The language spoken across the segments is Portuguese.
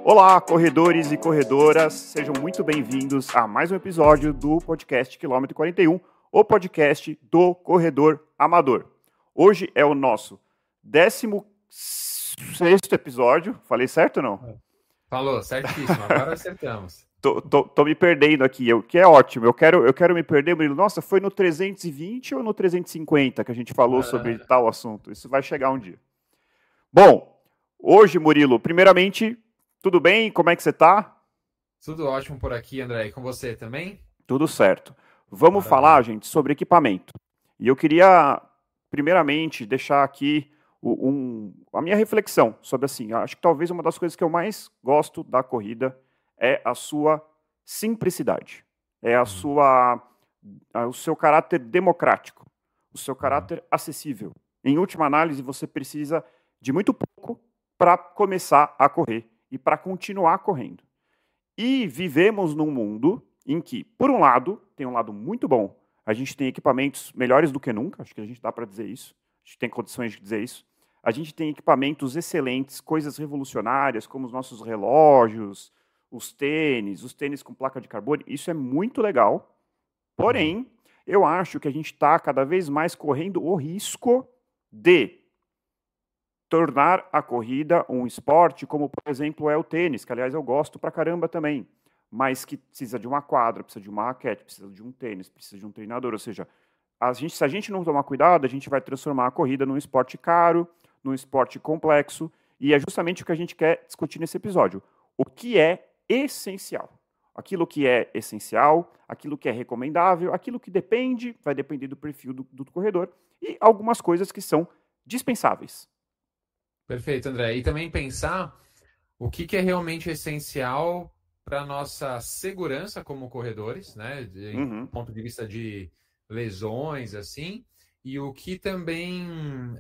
Olá, corredores e corredoras, sejam muito bem-vindos a mais um episódio do podcast Quilômetro 41, o podcast do corredor amador. Hoje é o nosso 16º episódio, falei certo ou não? Falou, certíssimo, agora acertamos. Tô me perdendo aqui, que é ótimo, eu quero me perder, Murilo. Nossa, foi no 320 ou no 350 que a gente falou sobre tal assunto? Isso vai chegar um dia. Bom, hoje, Murilo, primeiramente, tudo bem? Como é que você tá? Tudo ótimo por aqui, André. E com você também? Tudo certo. Vamos falar, gente, sobre equipamento. E eu queria, primeiramente, deixar aqui a minha reflexão sobre, assim, acho que talvez uma das coisas que eu mais gosto da corrida é a sua simplicidade. É o seu caráter democrático, o seu caráter acessível. Em última análise, você precisa de muito pouco para começar a correr e para continuar correndo. E vivemos num mundo em que, por um lado, tem um lado muito bom. A gente tem equipamentos melhores do que nunca, acho que a gente dá para dizer isso. A gente tem condições de dizer isso. A gente tem equipamentos excelentes, coisas revolucionárias, como os nossos relógios, os tênis com placa de carbono. Isso é muito legal. Porém, eu acho que a gente está cada vez mais correndo o risco de tornar a corrida um esporte, como, por exemplo, é o tênis, que, aliás, eu gosto pra caramba também, mas que precisa de uma quadra, precisa de uma raquete, precisa de um tênis, precisa de um treinador, ou seja, se a gente não tomar cuidado, a gente vai transformar a corrida num esporte caro, num esporte complexo, e é justamente o que a gente quer discutir nesse episódio. O que é essencial? Aquilo que é essencial, aquilo que é recomendável, aquilo que vai depender do perfil do corredor, e algumas coisas que são dispensáveis. Perfeito, André. E também pensar o que é realmente essencial para a nossa segurança como corredores, né? Do ponto de vista de lesões, assim, e o que também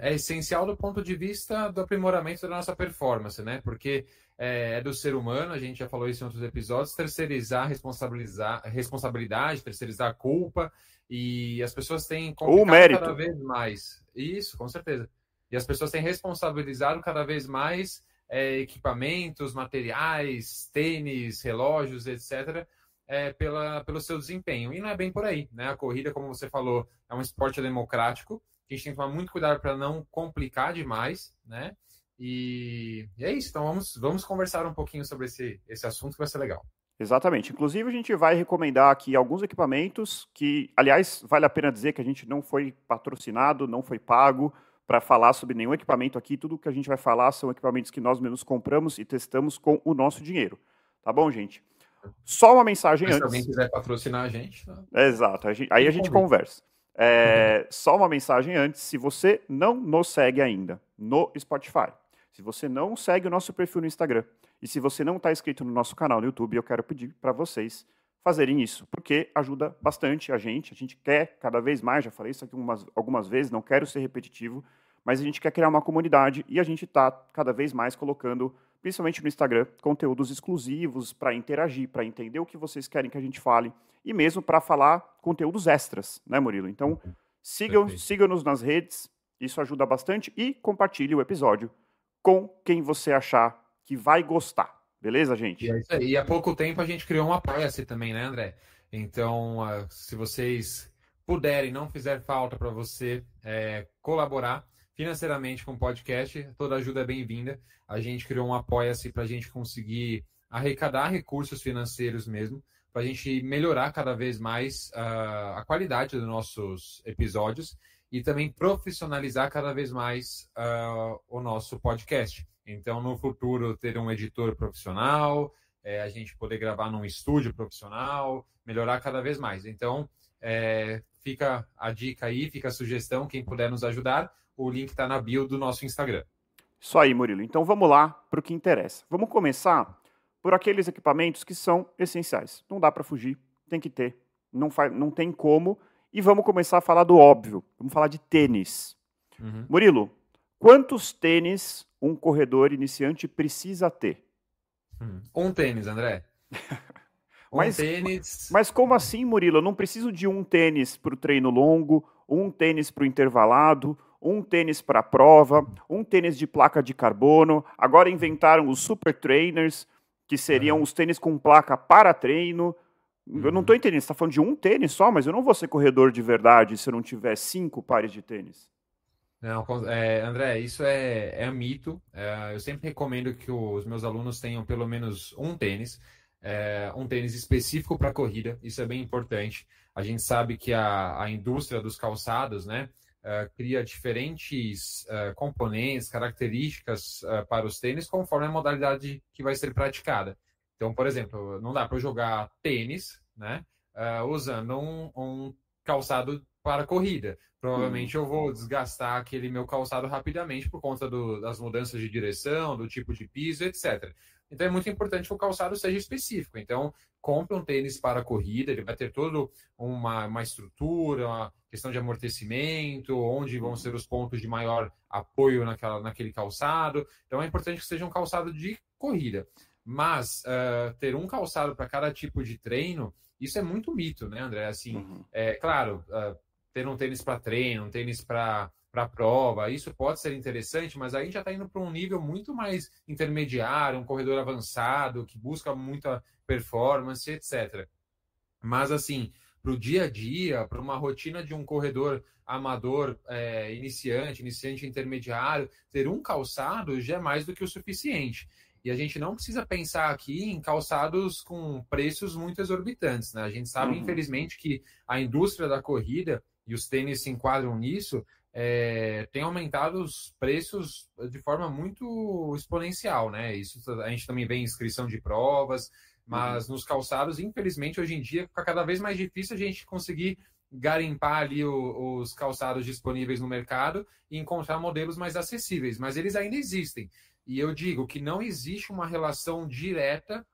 é essencial do ponto de vista do aprimoramento da nossa performance, né? Porque é do ser humano, a gente já falou isso em outros episódios, terceirizar responsabilidade, terceirizar a culpa, e as pessoas têm complicado cada vez mais. Isso, com certeza. E as pessoas têm responsabilizado cada vez mais equipamentos, materiais, tênis, relógios, etc., pelo seu desempenho. E não é bem por aí, né? A corrida, como você falou, é um esporte democrático, que a gente tem que tomar muito cuidado para não complicar demais, né? E é isso. Então vamos conversar um pouquinho sobre esse assunto que vai ser legal. Exatamente. Inclusive, a gente vai recomendar aqui alguns equipamentos que, aliás, vale a pena dizer que a gente não foi patrocinado, não foi pago para falar sobre nenhum equipamento aqui. Tudo que a gente vai falar são equipamentos que nós mesmos compramos e testamos com o nosso dinheiro. Tá bom, gente? Só uma mensagem antes. Se alguém quiser patrocinar a gente... Tá? Exato. Aí a gente conversa. Só uma mensagem antes. Se você não nos segue ainda no Spotify, se você não segue o nosso perfil no Instagram, e se você não está inscrito no nosso canal no YouTube, eu quero pedir para vocês fazerem isso, porque ajuda bastante a gente quer cada vez mais, já falei isso aqui algumas vezes, não quero ser repetitivo, mas a gente quer criar uma comunidade e a gente está cada vez mais colocando, principalmente no Instagram, conteúdos exclusivos para interagir, para entender o que vocês querem que a gente fale e mesmo para falar conteúdos extras, né, Murilo? Então, sigam-nos nas redes, isso ajuda bastante e compartilhe o episódio com quem você achar que vai gostar. Beleza, gente? E é isso aí. E há pouco tempo a gente criou um Apoia-se também, né, André? Então, se vocês puderem, não fizer falta para você colaborar financeiramente com o podcast, toda ajuda é bem-vinda. A gente criou um Apoia-se para a gente conseguir arrecadar recursos financeiros mesmo, para a gente melhorar cada vez mais a qualidade dos nossos episódios e também profissionalizar cada vez mais o nosso podcast. Então, no futuro, ter um editor profissional, a gente poder gravar num estúdio profissional, melhorar cada vez mais. Então, fica a dica aí, fica a sugestão, quem puder nos ajudar, o link está na bio do nosso Instagram. Isso aí, Murilo. Então, vamos lá para o que interessa. Vamos começar por aqueles equipamentos que são essenciais. Não dá para fugir, tem que ter, não tem como. E vamos começar a falar do óbvio. Vamos falar de tênis. Murilo, quantos tênis um corredor iniciante precisa ter? Um tênis, André. Mas como assim, Murilo? Eu não preciso de um tênis para o treino longo, um tênis para o intervalado, um tênis para a prova, um tênis de placa de carbono. Agora inventaram os super trainers. que seriam os tênis com placa para treino. Eu não estou entendendo, você está falando de um tênis só, mas eu não vou ser corredor de verdade se eu não tiver 5 pares de tênis. Não, André, isso é um mito. Eu sempre recomendo que os meus alunos tenham pelo menos um tênis específico para corrida. Isso é bem importante. A gente sabe que a indústria dos calçados, né, cria diferentes componentes, características para os tênis conforme a modalidade que vai ser praticada. Então, por exemplo, não dá para jogar tênis, né, usando um calçado para corrida. Provavelmente eu vou desgastar aquele meu calçado rapidamente por conta das mudanças de direção, do tipo de piso, etc. Então é muito importante que o calçado seja específico. Então, compre um tênis para corrida, ele vai ter toda uma estrutura, uma questão de amortecimento, onde vão ser os pontos de maior apoio naquele calçado. Então é importante que seja um calçado de corrida. Mas ter um calçado para cada tipo de treino, isso é muito mito, né, André? Assim, claro, ter um tênis para treino, um tênis para prova, isso pode ser interessante, mas aí já está indo para um nível muito mais intermediário, um corredor avançado, que busca muita performance, etc. Mas, assim, para o dia a dia, para uma rotina de um corredor amador, iniciante intermediário, ter um calçado já é mais do que o suficiente. E a gente não precisa pensar aqui em calçados com preços muito exorbitantes, né? A gente sabe, infelizmente, que a indústria da corrida, e os tênis se enquadram nisso, tem aumentado os preços de forma muito exponencial, né? Isso a gente também vê em inscrição de provas, mas nos calçados, infelizmente, hoje em dia, fica cada vez mais difícil a gente conseguir garimpar ali os calçados disponíveis no mercado e encontrar modelos mais acessíveis, mas eles ainda existem. E eu digo que não existe uma relação direta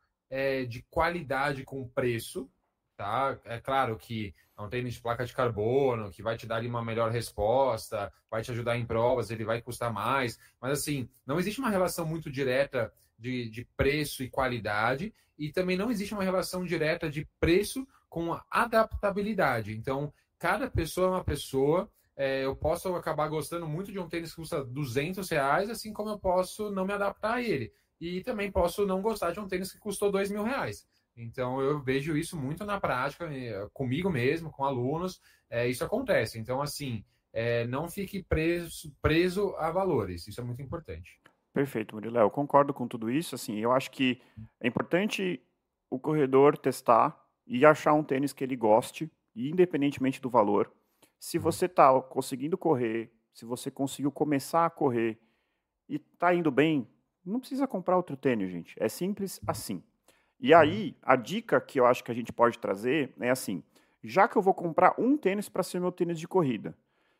de qualidade com preço, tá? É claro que é um tênis de placa de carbono, que vai te dar ali uma melhor resposta, vai te ajudar em provas, ele vai custar mais, mas assim, não existe uma relação muito direta de preço e qualidade, e também não existe uma relação direta de preço com adaptabilidade. Então, cada pessoa é uma pessoa. Eu posso acabar gostando muito de um tênis que custa R$200, assim como eu posso não me adaptar a ele. E também posso não gostar de um tênis que custou R$2.000. Então, eu vejo isso muito na prática, comigo mesmo, com alunos, isso acontece. Então, assim, não fique preso a valores, isso é muito importante. Perfeito, Murilo. Eu concordo com tudo isso. Assim, eu acho que é importante o corredor testar e achar um tênis que ele goste, independentemente do valor. Se você está conseguindo correr, se você conseguiu começar a correr e está indo bem, não precisa comprar outro tênis, gente. É simples assim. E aí, a dica que eu acho que a gente pode trazer é assim, já que eu vou comprar um tênis para ser meu tênis de corrida,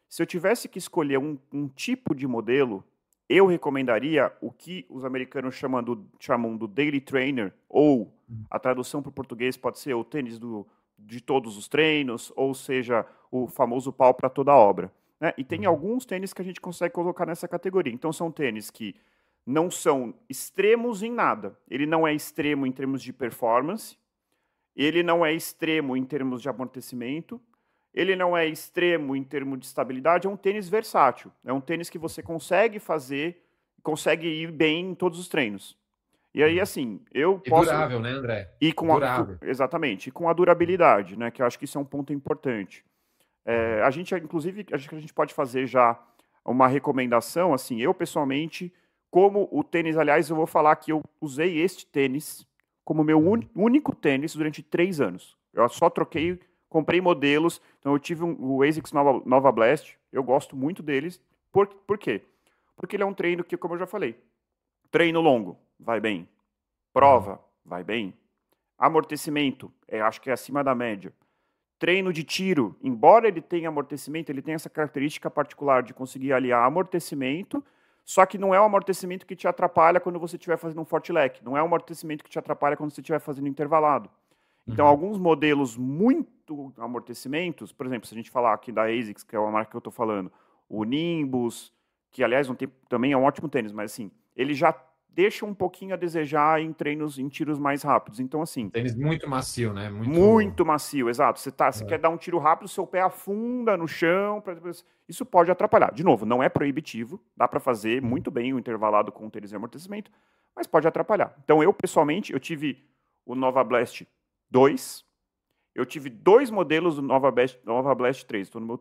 se eu tivesse que escolher um tipo de modelo, eu recomendaria o que os americanos chamam do daily trainer, ou a tradução para o português pode ser o tênis de todos os treinos, ou seja, o famoso pau para toda obra. Né? E tem alguns tênis que a gente consegue colocar nessa categoria. Então, são tênis que não são extremos em nada. Ele não é extremo em termos de performance, ele não é extremo em termos de amortecimento, ele não é extremo em termos de estabilidade, é um tênis versátil. É um tênis que você consegue ir bem em todos os treinos. E aí, assim, durável, né, André? Durável. Exatamente. E com a durabilidade, né? Que eu acho que isso é um ponto importante. Inclusive, a gente pode fazer já uma recomendação, assim, eu pessoalmente, como o tênis, aliás, eu vou falar que eu usei este tênis como meu único tênis durante 3 anos. Eu só comprei modelos, então eu tive o ASICS Nova Blast, eu gosto muito deles. Por quê? Porque ele é um treino que, como eu já falei, treino longo, vai bem. Prova, vai bem. Amortecimento, acho que é acima da média. Treino de tiro, embora ele tenha amortecimento, ele tem essa característica particular de conseguir aliar amortecimento, só que não é um amortecimento que te atrapalha quando você estiver fazendo um fortilec, não é um amortecimento que te atrapalha quando você estiver fazendo intervalado. Então, alguns modelos muito amortecimentos, por exemplo, se a gente falar aqui da ASICS, que é uma marca que eu estou falando, o Nimbus, que aliás também é um ótimo tênis, mas assim, ele já deixa um pouquinho a desejar em tiros mais rápidos. Então, assim... Tênis muito macio, né? Muito macio, exato. Você quer dar um tiro rápido, seu pé afunda no chão. Isso pode atrapalhar. De novo, não é proibitivo, dá para fazer muito bem o intervalado com tênis de amortecimento, mas pode atrapalhar. Então, eu, pessoalmente, eu tive o Nova Blast 2, eu tive 2 modelos do Nova Blast 3. Estou no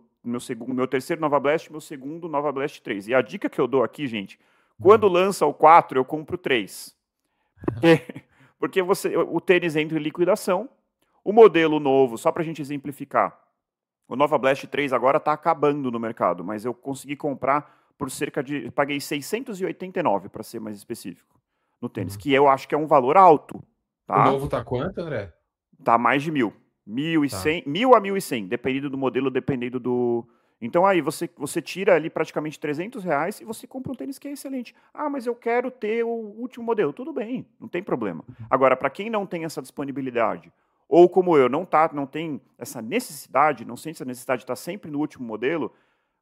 meu terceiro Nova Blast, meu segundo Nova Blast 3. E a dica que eu dou aqui, gente, quando lança o 4, eu compro 3. Porque o tênis entra em liquidação. O modelo novo, só para a gente exemplificar, o Nova Blast 3 agora está acabando no mercado, mas eu consegui comprar por paguei 689, para ser mais específico, no tênis, que eu acho que é um valor alto. Tá? O novo tá quanto, André? Tá mais de 1.000. 1.100, 1.000 a 1.100, dependendo do modelo, dependendo do... Então aí você tira ali praticamente R$300 e você compra um tênis que é excelente. Ah, mas eu quero ter o último modelo. Tudo bem, não tem problema. Agora, para quem não tem essa disponibilidade, ou como eu, não tem essa necessidade, não sente essa necessidade de estar sempre no último modelo,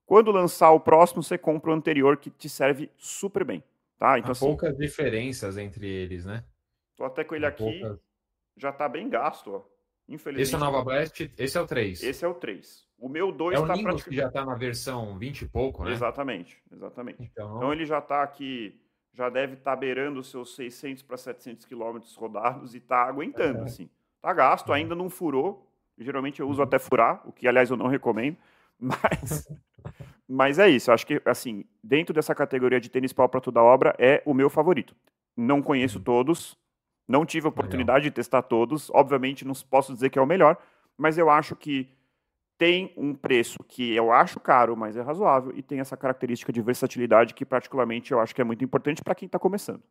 quando lançar o próximo, você compra o anterior que te serve super bem. Tá? Então, há poucas diferenças entre eles, né? Tô até com ele aqui, já tá bem gasto, ó. Infelizmente. Esse é o Nova Blast, esse é o 3. Esse é o 3. O meu 2 é o Nimbus que já está na versão 20 e pouco, né? Exatamente. Então ele já está aqui, já deve estar beirando os seus 600 para 700 quilômetros rodados e está aguentando, assim. Tá gasto, ainda não furou. Geralmente eu uso até furar, o que, aliás, eu não recomendo. Mas é isso. Eu acho que, assim, dentro dessa categoria de tênis pau para toda obra, é o meu favorito. Não conheço todos, não tive a oportunidade de testar todos. Obviamente, não posso dizer que é o melhor, mas eu acho que tem um preço que eu acho caro, mas é razoável, e tem essa característica de versatilidade que, particularmente, eu acho que é muito importante para quem está começando.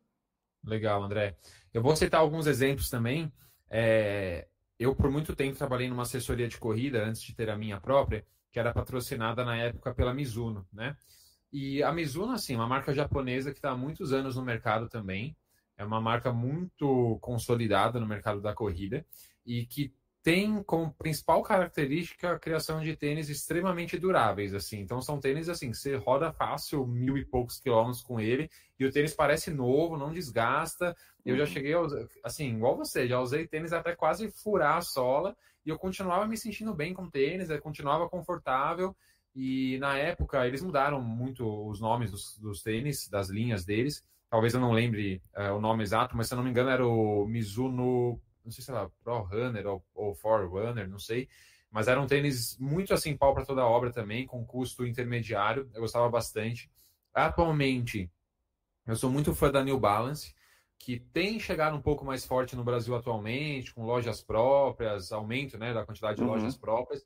Legal, André. Eu vou citar alguns exemplos também. Eu, por muito tempo, trabalhei numa assessoria de corrida, antes de ter a minha própria, que era patrocinada na época pela Mizuno, né? E a Mizuno, assim, é uma marca japonesa que está há muitos anos no mercado também. É uma marca muito consolidada no mercado da corrida e que tem como principal característica a criação de tênis extremamente duráveis, assim. Então são tênis assim que você roda fácil 1.000 e poucos quilômetros com ele e o tênis parece novo, não desgasta. Eu já cheguei a usar, assim, igual você, já usei tênis até quase furar a sola e eu continuava me sentindo bem com tênis, eu continuava confortável. E na época eles mudaram muito os nomes dos tênis, das linhas deles. Talvez eu não lembre o nome exato, mas se eu não me engano era o Mizuno, não sei se era Pro Runner ou For Runner, não sei. Mas era um tênis muito assim, pau para toda obra também, com custo intermediário. Eu gostava bastante. Atualmente, eu sou muito fã da New Balance, que tem chegado um pouco mais forte no Brasil atualmente, com lojas próprias, aumento, né, da quantidade de lojas próprias.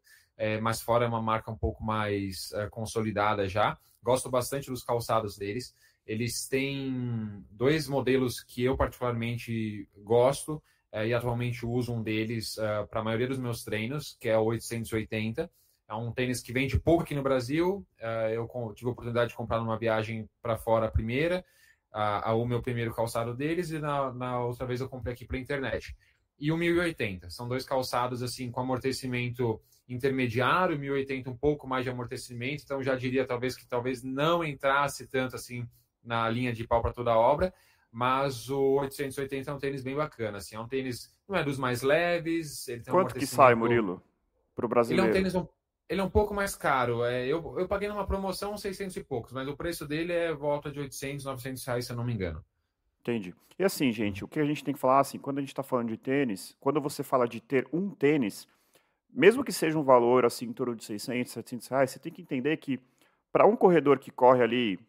Mas fora é uma marca um pouco mais consolidada já. Gosto bastante dos calçados deles. Eles têm 2 modelos que eu particularmente gosto e atualmente uso um deles para a maioria dos meus treinos, que é o 880. É um tênis que vende pouco aqui no Brasil. Eu tive a oportunidade de comprar numa viagem para fora a primeira, o meu primeiro calçado deles, e na outra vez eu comprei aqui pela internet. E o 1080. São 2 calçados assim com amortecimento intermediário, 1080 um pouco mais de amortecimento, então já diria talvez não entrasse tanto assim na linha de pau para toda a obra, mas o 880 é um tênis bem bacana, assim, é um tênis, não é dos mais leves, ele tem Quanto que sai, Murilo, para o brasileiro? Ele é um pouco mais caro, eu paguei numa promoção 600 e poucos, mas o preço dele é volta de 800, 900 reais, se eu não me engano. Entendi. E assim, gente, o que a gente tem que falar, assim, quando a gente está falando de tênis, quando você fala de ter um tênis, mesmo que seja um valor assim, em torno de 600, 700 reais, você tem que entender que para um corredor que corre ali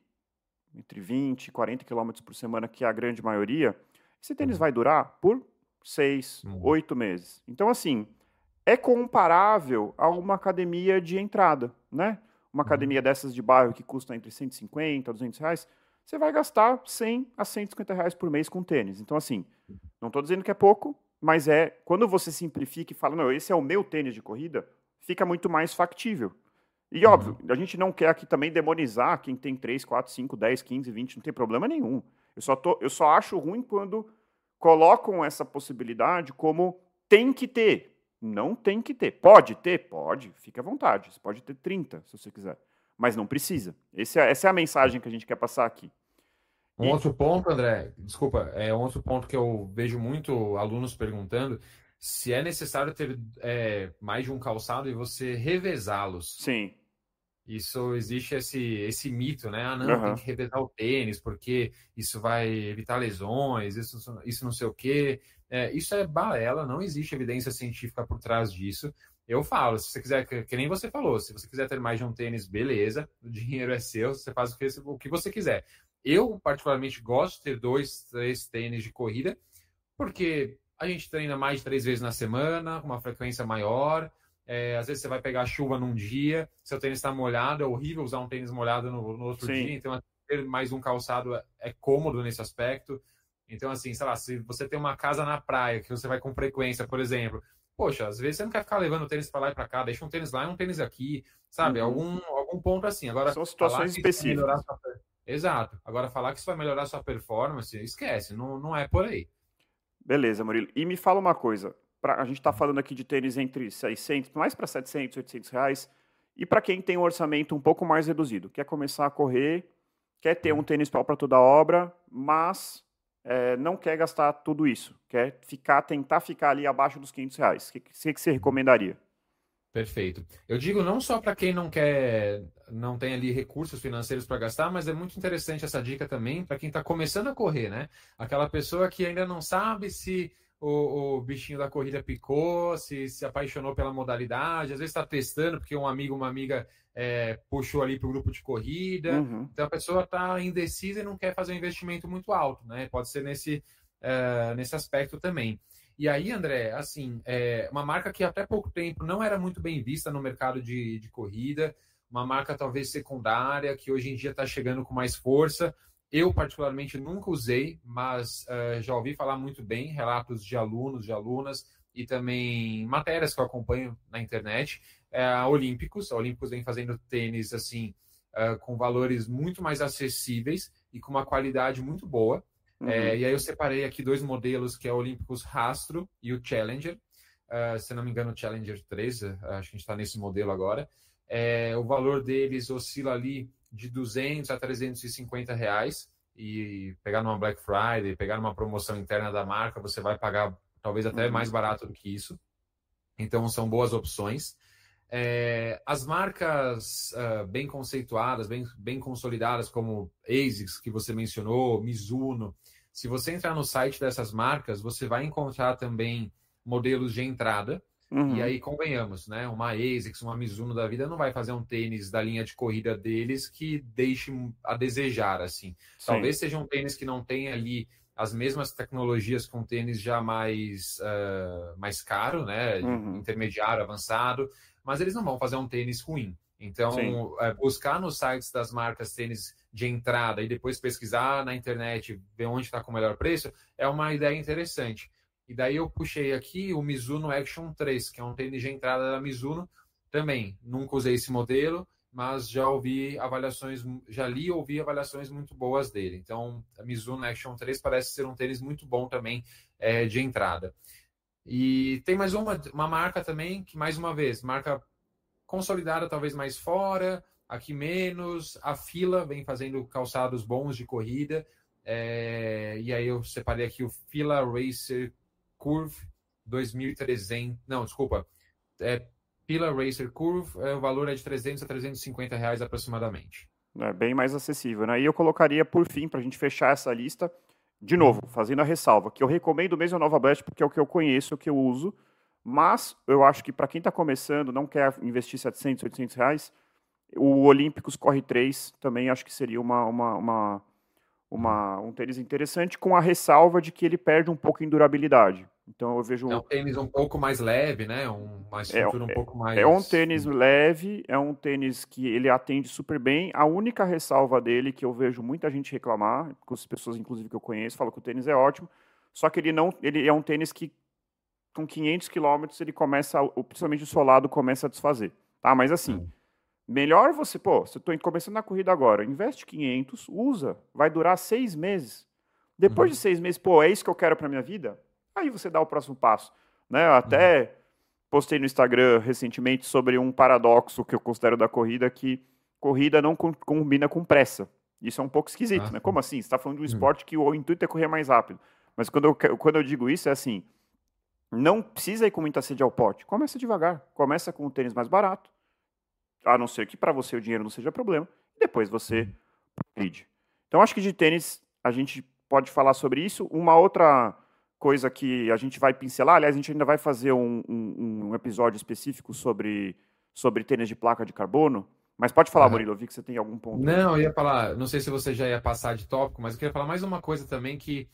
entre 20 e 40 quilômetros por semana, que é a grande maioria, esse tênis vai durar por 6, 8 meses. Então, assim, é comparável a uma academia de entrada, né? Uma academia dessas de bairro que custa entre 150 a 200 reais, você vai gastar 100 a 150 reais por mês com tênis. Então, assim, não estou dizendo que é pouco, mas quando você simplifica e fala, não, esse é o meu tênis de corrida, fica muito mais factível. E óbvio, a gente não quer aqui também demonizar quem tem 3, 4, 5, 10, 15, 20, não tem problema nenhum. Eu só acho ruim quando colocam essa possibilidade como tem que ter. Não tem que ter. Pode ter? Pode. Fique à vontade. Você pode ter 30, se você quiser. Mas não precisa. Essa é a mensagem que a gente quer passar aqui. Outro ponto, André, desculpa, um outro ponto que eu vejo muito alunos perguntando, se é necessário ter mais de um calçado e você revezá-los. Sim. Isso existe esse mito, né? Ah, não, tem Aham. que revezar o tênis, porque isso vai evitar lesões, isso não sei o quê. Isso é balela, não existe evidência científica por trás disso. Eu falo, se você quiser, que nem você falou, se você quiser ter mais de um tênis, beleza, o dinheiro é seu, você faz o que você quiser. Eu, particularmente, gosto de ter 2, 3 tênis de corrida, porque a gente treina mais de 3 vezes na semana, com uma frequência maior. Às vezes você vai pegar chuva num dia, seu tênis está molhado, é horrível usar um tênis molhado no outro Sim. dia, então ter mais um calçado é cômodo nesse aspecto. Então, assim, sei lá, se você tem uma casa na praia que você vai com frequência, por exemplo, poxa, às vezes você não quer ficar levando o tênis para lá e para cá, deixa um tênis lá e um tênis aqui, sabe? Uhum. Algum ponto assim. Agora, São falar situações que isso vai melhorar específicas. sua... Exato. Agora, falar que isso vai melhorar sua performance, esquece, não é por aí. Beleza, Murilo. E me fala uma coisa. A gente está falando aqui de tênis entre 600, mais para 700, 800 reais. E para quem tem um orçamento um pouco mais reduzido, quer começar a correr, quer ter um Uhum. tênis pau para toda obra, mas não quer gastar tudo isso. Quer tentar ficar ali abaixo dos 500 reais. O que você recomendaria? Perfeito. Eu digo não só para quem não quer, não tem ali recursos financeiros para gastar, mas é muito interessante essa dica também para quem está começando a correr, né? Aquela pessoa que ainda não sabe se o bichinho da corrida picou, se apaixonou pela modalidade, às vezes está testando porque um amigo, uma amiga puxou ali para o grupo de corrida. Uhum, Então a pessoa está indecisa e não quer fazer um investimento muito alto, né? Pode ser nesse aspecto também. E aí, André, assim, uma marca que até pouco tempo não era muito bem vista no mercado de corrida, uma marca talvez secundária, que hoje em dia está chegando com mais força. Eu, particularmente, nunca usei, mas já ouvi falar muito bem, relatos de alunos, de alunas, e também matérias que eu acompanho na internet. A Olímpicos. A Olímpicos vem fazendo tênis, assim, com valores muito mais acessíveis e com uma qualidade muito boa. uhum, E aí eu separei aqui 2 modelos, que é o Olympus Rastro e o Challenger. Se não me engano, o Challenger 3, acho que a gente está nesse modelo agora. O valor deles oscila ali de 200 a 350 reais. E pegar numa Black Friday, pegar numa promoção interna da marca, você vai pagar talvez até mais uhum, barato do que isso. Então são boas opções. As marcas bem conceituadas, bem consolidadas, como ASICS, que você mencionou, Mizuno, se você entrar no site dessas marcas, você vai encontrar também modelos de entrada. E uhum. aí, convenhamos, né? Uma ASICS, uma Mizuno da vida não vai fazer um tênis da linha de corrida deles que deixe a desejar, assim. Sim. Talvez seja um tênis que não tenha ali as mesmas tecnologias que um tênis já mais caro, né? De Uhum, intermediário, avançado, mas eles não vão fazer um tênis ruim. sim. Então, buscar nos sites das marcas tênis de entrada e depois pesquisar na internet, ver onde está com o melhor preço, é uma ideia interessante. E daí eu puxei aqui o Mizuno Action 3, que é um tênis de entrada da Mizuno. Também, nunca usei esse modelo, mas já li e ouvi avaliações muito boas dele. Então, a Mizuno Action 3 parece ser um tênis muito bom também de entrada. E tem mais uma marca também, que mais uma vez, marca consolidada talvez mais fora, aqui menos. A Fila vem fazendo calçados bons de corrida. E aí eu separei aqui o Fila Racer Curve 2.300. Não, desculpa. Fila Racer Curve, o valor é de 300 a 350 reais aproximadamente. É bem mais acessível, né? E eu colocaria, por fim, para a gente fechar essa lista, de novo, Uhum. fazendo a ressalva, que eu recomendo mesmo a Nova Blast porque é o que eu conheço, o que eu uso, mas eu acho que para quem está começando, não quer investir 700, 800 reais, o Olímpicos Corre 3 também acho que seria Uhum. um tênis interessante, com a ressalva de que ele perde um pouco em durabilidade. Então eu É vejo. um tênis um pouco mais leve, né? Uma É, estrutura um pouco é um mais. tênis leve, é um tênis que ele atende super bem. A única ressalva dele que eu vejo muita gente reclamar, com as pessoas inclusive que eu conheço, falam que o tênis é ótimo, só que ele é um tênis que com 500 quilômetros ele começa, principalmente o solado começa a desfazer, tá? Mas assim, Uhum. melhor você, pô, se eu estou começando na corrida agora, investe 500, usa, vai durar 6 meses. Depois de Uhum. 6 meses, pô, é isso que eu quero para minha vida? Aí você dá o próximo passo, né? Eu Uhum. até postei no Instagram recentemente sobre um paradoxo que eu considero da corrida, que corrida não combina com pressa. Isso é um pouco esquisito, Ah, né? sim. Como assim? Você está falando de um Uhum. esporte que o intuito é correr mais rápido. Mas quando eu digo isso, é assim, não precisa ir com muita sede ao pote. Começa devagar. Começa com um tênis mais barato. a não ser que para você o dinheiro não seja problema, e depois você progride. Então, acho que de tênis a gente pode falar sobre isso. Uma outra coisa que a gente vai pincelar, aliás, a gente ainda vai fazer um episódio específico sobre tênis de placa de carbono, mas pode falar, Murilo, eu vi que você tem algum ponto. Não, eu ia falar, não sei se você já ia passar de tópico, mas eu queria falar mais uma coisa também que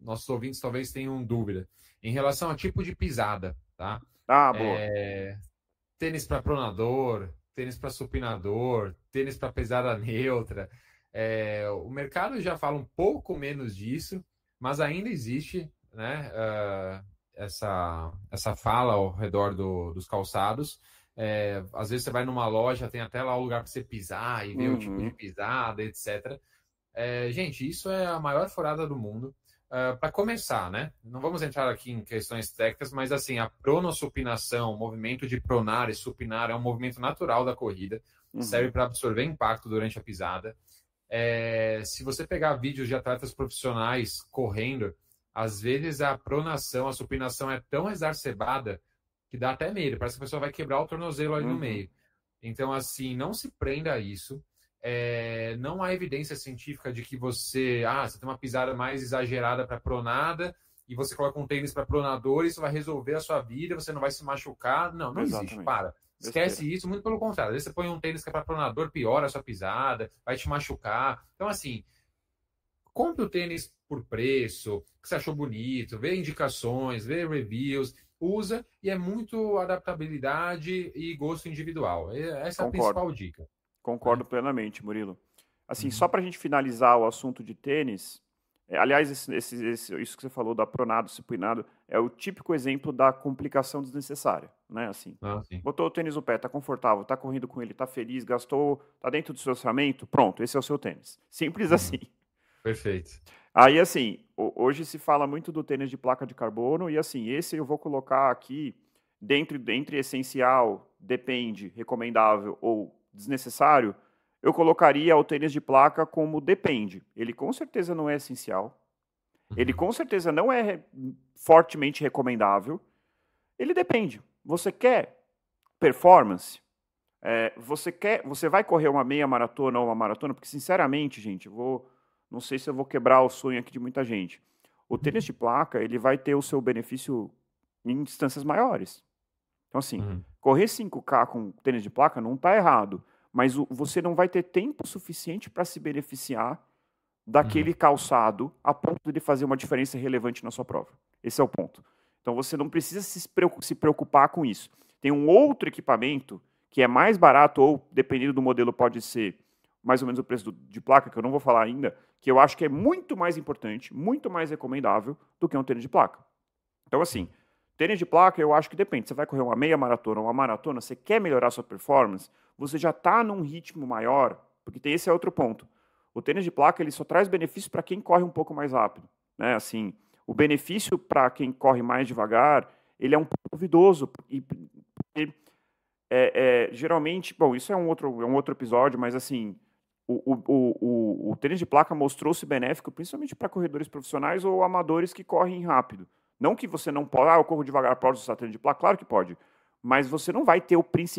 nossos ouvintes talvez tenham dúvida. Em relação ao tipo de pisada, tá? Boa. Tênis para pronador, tênis para supinador, tênis para pesada neutra. O mercado já fala um pouco menos disso, mas ainda existe, né, essa fala ao redor dos calçados. Às vezes você vai numa loja, tem até lá o lugar para você pisar e ver o tipo de pisada, etc. Gente, isso é a maior furada do mundo. Para começar, né? Não vamos entrar aqui em questões técnicas, mas assim, a pronossupinação, o movimento de pronar e supinar é um movimento natural da corrida, serve para absorver impacto durante a pisada. Se você pegar vídeos de atletas profissionais correndo, às vezes a pronação, a supinação é tão exacerbada que dá até medo, parece que a pessoa vai quebrar o tornozelo ali no meio. Então, assim, não se prenda a isso. Não há evidência científica de que você tem uma pisada mais exagerada para pronada e você coloca um tênis para pronador e isso vai resolver a sua vida, você não vai se machucar. Não existe, para. Esquece isso, muito pelo contrário. Às vezes você põe um tênis que é para pronador, piora a sua pisada, vai te machucar. Então, assim, compre o tênis por preço, que você achou bonito, vê indicações, vê reviews, usa, e é muito adaptabilidade e gosto individual. Essa é a principal dica. Concordo plenamente, Murilo. Assim, só para a gente finalizar o assunto de tênis, aliás, isso que você falou da pronado, supinado, é o típico exemplo da complicação desnecessária, né? Assim, botou o tênis no pé, tá confortável, tá correndo com ele, tá feliz, gastou, tá dentro do seu orçamento, pronto, esse é o seu tênis. Simples assim. Perfeito. Aí, assim, hoje se fala muito do tênis de placa de carbono e, assim, esse eu vou colocar aqui entre essencial, depende, recomendável ou desnecessário, eu colocaria o tênis de placa como depende. Ele com certeza não é essencial. Ele com certeza não é fortemente recomendável. Ele depende. Você quer performance? Você vai correr uma meia maratona ou uma maratona? Porque, sinceramente, gente, não sei se eu vou quebrar o sonho aqui de muita gente. O tênis de placa, ele vai ter o seu benefício em distâncias maiores. Então, assim, correr 5K com tênis de placa não está errado, mas você não vai ter tempo suficiente para se beneficiar daquele calçado a ponto de fazer uma diferença relevante na sua prova. Esse é o ponto. Então, você não precisa se preocupar com isso. Tem um outro equipamento que é mais barato, ou, dependendo do modelo, pode ser mais ou menos o preço de placa, que eu não vou falar ainda, que eu acho que é muito mais importante, muito mais recomendável do que um tênis de placa. Então, assim, tênis de placa, eu acho que depende. Você vai correr uma meia maratona ou uma maratona, você quer melhorar sua performance, você já está num ritmo maior, porque esse é outro ponto. O tênis de placa, ele só traz benefício para quem corre um pouco mais rápido, né? Assim, o benefício para quem corre mais devagar, ele é um pouco duvidoso. Geralmente, bom, isso é um outro episódio, mas assim, o tênis de placa mostrou-se benéfico principalmente para corredores profissionais ou amadores que correm rápido. Não que você não pode, eu corro devagar, posso usar tênis de placa? Claro que pode. Mas você não vai ter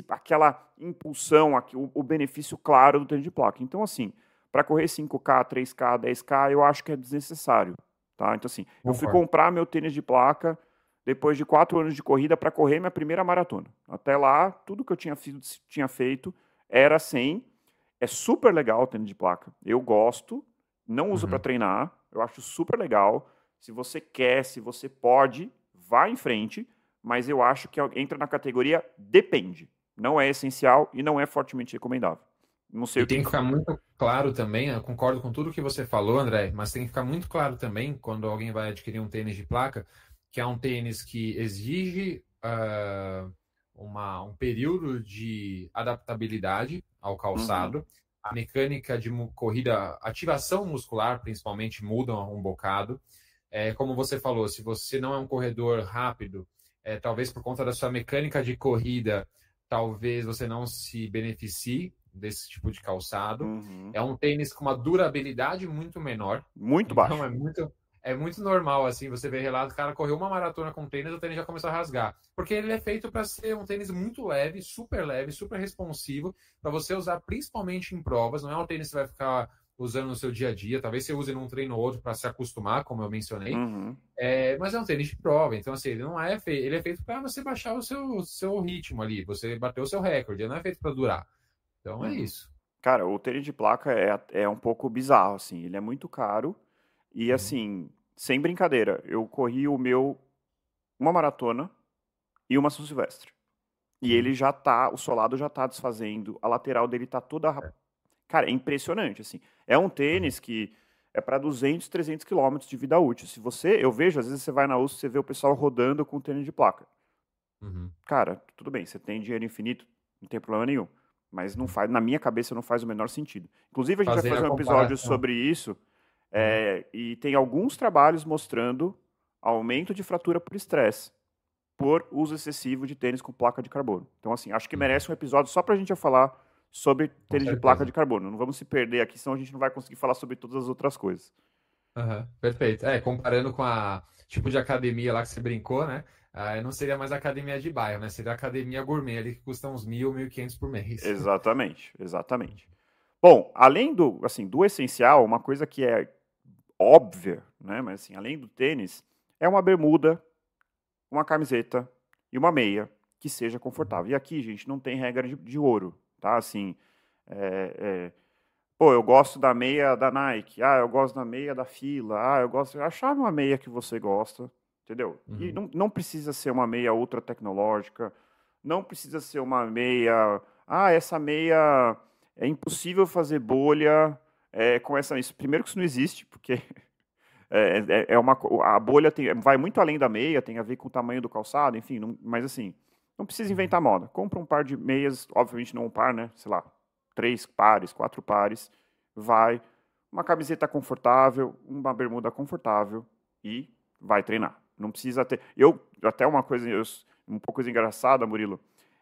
aquela impulsão, o benefício claro do tênis de placa. Então, assim, para correr 5K, 3K, 10K, eu acho que é desnecessário. Tá? Então, assim, eu fui comprar meu tênis de placa depois de 4 anos de corrida para correr minha primeira maratona. Até lá, tudo que eu tinha feito era sem. É super legal o tênis de placa. Eu gosto, não uso para treinar, eu acho super legal. Se você quer, se você pode, vá em frente, mas eu acho que entra na categoria depende. Não é essencial e não é fortemente recomendável. Não sei e tem que ficar muito claro também, eu concordo com tudo que você falou, André, mas tem que ficar muito claro também, quando alguém vai adquirir um tênis de placa, que é um tênis que exige um período de adaptabilidade ao calçado. A mecânica de corrida, ativação muscular, principalmente, muda um bocado. Como você falou, se você não é um corredor rápido, talvez por conta da sua mecânica de corrida, talvez você não se beneficie desse tipo de calçado. É um tênis com uma durabilidade muito menor. Muito baixo. é muito normal, assim, você ver relato, o cara correu uma maratona com tênis, o tênis já começou a rasgar. Porque ele é feito para ser um tênis muito leve, super responsivo, para você usar principalmente em provas. Não é um tênis que você vai ficar usando no seu dia a dia. Talvez você use num treino ou outro para se acostumar, como eu mencionei. Uhum. Mas é um tênis de prova, então assim, ele não é feito, ele é feito para você baixar o seu ritmo ali, você bater o seu recorde, ele não é feito para durar. Então é isso. Cara, o tênis de placa é um pouco bizarro, assim, ele é muito caro e, assim, sem brincadeira, eu corri uma maratona e uma São Silvestre. E ele já tá, o solado já tá desfazendo, a lateral dele tá toda... Cara, é impressionante, assim. É um tênis que é para 200, 300 quilômetros de vida útil. Se você, eu vejo, às vezes você vai na USP, você vê o pessoal rodando com tênis de placa. Cara, tudo bem, você tem dinheiro infinito, não tem problema nenhum. Mas não faz, na minha cabeça não faz o menor sentido. Inclusive, a gente vai fazer um episódio sobre isso, e tem alguns trabalhos mostrando aumento de fratura por estresse, por uso excessivo de tênis com placa de carbono. Então, assim, acho que merece um episódio só pra gente falar sobre tênis de placa de carbono. Não vamos se perder aqui, senão a gente não vai conseguir falar sobre todas as outras coisas. Perfeito. Comparando com a tipo de academia lá que você brincou, né? Não seria mais academia de bairro, né? Seria academia gourmet ali que custa uns 1.000, 1.500 por mês. Exatamente, exatamente. Bom, além do essencial, uma coisa que é óbvia, né? Mas assim, além do tênis, é uma bermuda, uma camiseta e uma meia que seja confortável. E aqui, gente, não tem regra de ouro, tá? Assim, pô, eu gosto da meia da Nike, eu gosto da meia da Fila, eu gosto... Achar uma meia que você gosta, entendeu? E não precisa ser uma meia ultra tecnológica, não precisa ser uma meia... essa meia é impossível fazer bolha com essa... Primeiro que isso não existe, porque a bolha vai muito além da meia, tem a ver com o tamanho do calçado, enfim, mas assim, não precisa inventar moda. Compra um par de meias, obviamente não um par, né? Sei lá, 3 pares, 4 pares, vai. Uma camiseta confortável, uma bermuda confortável e vai treinar. Não precisa ter... até uma coisa, um pouco engraçada, Murilo,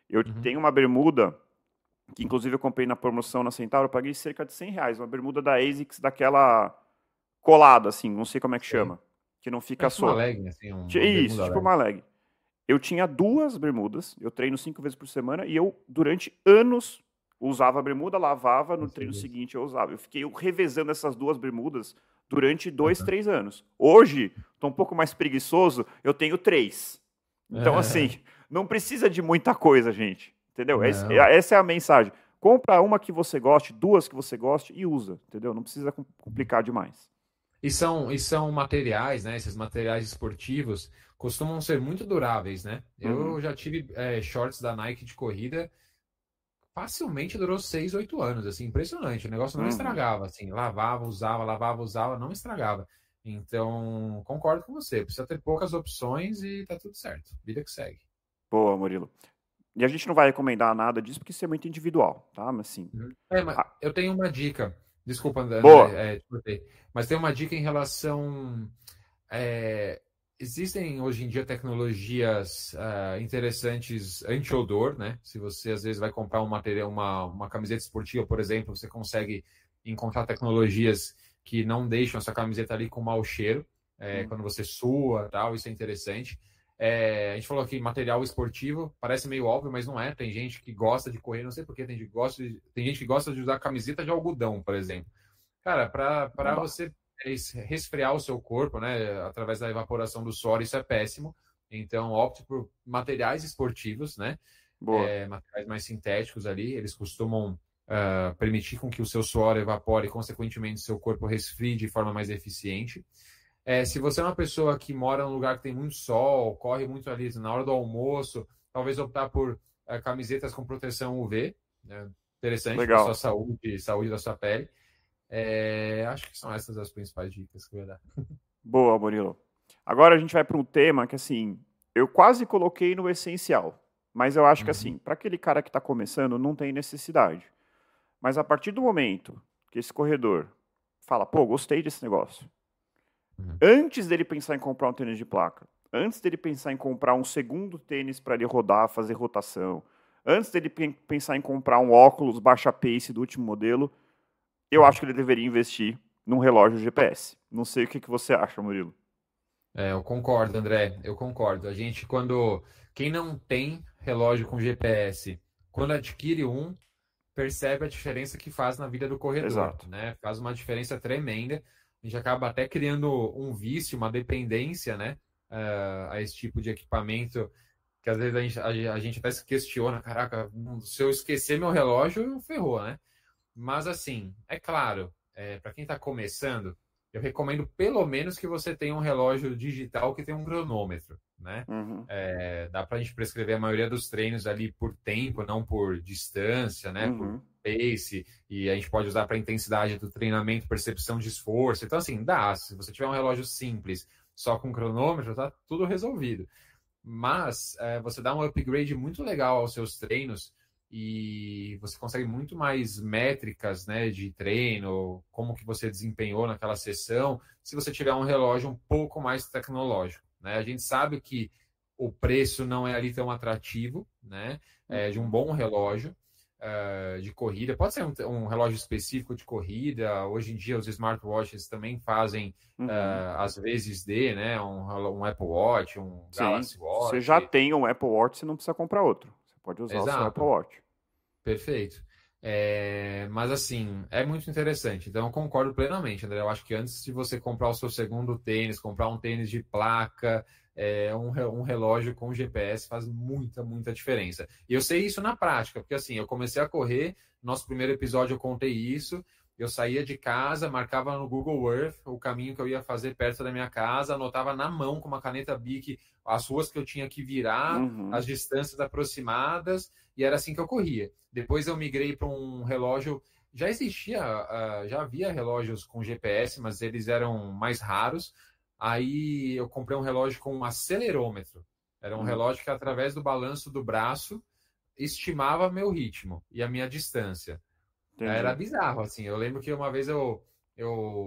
eu tenho uma bermuda, que inclusive eu comprei na promoção na Centauro, eu paguei cerca de R$100, uma bermuda da ASICS, daquela colada, assim, não sei como é que chama, que não fica solta. Uma leg, assim, Isso, tipo uma leg. Eu tinha 2 bermudas, eu treino 5 vezes por semana, e eu, durante anos, usava a bermuda, lavava, no treino seguinte eu usava. Eu fiquei revezando essas 2 bermudas durante 2, 3 anos. Hoje, estou um pouco mais preguiçoso, eu tenho 3. Então, assim, não precisa de muita coisa, gente. Entendeu? Essa é a mensagem. Compra uma que você goste, 2 que você goste e usa, entendeu? Não precisa complicar demais. E são materiais, né? Esses materiais esportivos costumam ser muito duráveis, né? Eu já tive shorts da Nike de corrida, facilmente durou 6, 8 anos, assim, impressionante. O negócio não estragava, assim, lavava, usava, não estragava. Então, concordo com você, precisa ter poucas opções e tá tudo certo. Vida que segue. Boa, Murilo. E a gente não vai recomendar nada disso porque isso é muito individual, tá? Mas sim. Mas eu tenho uma dica. Desculpa, André, mas tem uma dica em relação. Existem hoje em dia tecnologias interessantes anti-odor, né? Se você às vezes vai comprar um material, uma camiseta esportiva, por exemplo, você consegue encontrar tecnologias que não deixam essa camiseta ali com mau cheiro, quando você sua, tal, isso é interessante. A gente falou aqui material esportivo, parece meio óbvio, mas não é. Tem gente que gosta de correr, não sei porquê, tem gente que gosta de usar camiseta de algodão, por exemplo. Cara, para você resfriar o seu corpo, né, através da evaporação do suor, isso é péssimo. Então, opte por materiais esportivos, né? Materiais mais sintéticos ali, eles costumam permitir com que o seu suor evapore e, consequentemente, seu corpo resfrie de forma mais eficiente. Se você é uma pessoa que mora num lugar que tem muito sol, corre muito ali na hora do almoço, talvez optar por camisetas com proteção UV, né? Interessante para a sua saúde da sua pele. Acho que são essas as principais dicas que eu ia dar. Boa, Murilo. Agora a gente vai para um tema que, assim, eu quase coloquei no essencial, mas eu acho que, assim, para aquele cara que está começando, não tem necessidade. Mas a partir do momento que esse corredor fala, pô, gostei desse negócio, antes dele pensar em comprar um tênis de placa, antes dele pensar em comprar um segundo tênis para ele rodar, fazer rotação, antes dele pensar em comprar um óculos baixa pace do último modelo, eu acho que ele deveria investir num relógio GPS. Não sei o que você acha, Murilo. Eu concordo, André, eu concordo. Quem não tem relógio com GPS, quando adquire um, percebe a diferença que faz na vida do corredor, Exato. né? Faz uma diferença tremenda. A gente acaba até criando um vício, uma dependência, né? A esse tipo de equipamento, que às vezes a gente até se questiona, caraca, se eu esquecer meu relógio, ferrou, né? Mas assim, é claro, para quem está começando, eu recomendo pelo menos que você tenha um relógio digital que tenha um cronômetro, né? Uhum. Dá para a gente prescrever a maioria dos treinos ali por tempo, não por distância, né? Por pace, e a gente pode usar para intensidade do treinamento, percepção de esforço. Então, assim, dá. Se você tiver um relógio simples, só com cronômetro, tá tudo resolvido. Mas você dá um upgrade muito legal aos seus treinos e você consegue muito mais métricas, né, de treino, como que você desempenhou naquela sessão, se você tiver um relógio um pouco mais tecnológico, né? A gente sabe que o preço não é ali tão atrativo, né, de um bom relógio de corrida. Pode ser um relógio específico de corrida. Hoje em dia os smartwatches também fazem às vezes né, um Apple Watch, um Galaxy Watch. Você já tem um Apple Watch, você não precisa comprar outro. Você pode usar o seu Apple Watch. Perfeito. Mas assim, é muito interessante. Então eu concordo plenamente, André. Eu acho que antes de você comprar o seu segundo tênis, comprar um tênis de placa, um relógio com GPS faz muita diferença. E eu sei isso na prática, porque assim, eu comecei a correr, nosso primeiro episódio eu contei isso, eu saía de casa, marcava no Google Earth o caminho que eu ia fazer perto da minha casa, anotava na mão com uma caneta Bic as ruas que eu tinha que virar, as distâncias aproximadas, e era assim que eu corria. Depois eu migrei para um relógio, já havia relógios com GPS, mas eles eram mais raros. Aí eu comprei um relógio com um acelerômetro. Era um relógio que, através do balanço do braço, estimava meu ritmo e a minha distância. Entendi. Era bizarro, assim. Eu lembro que uma vez eu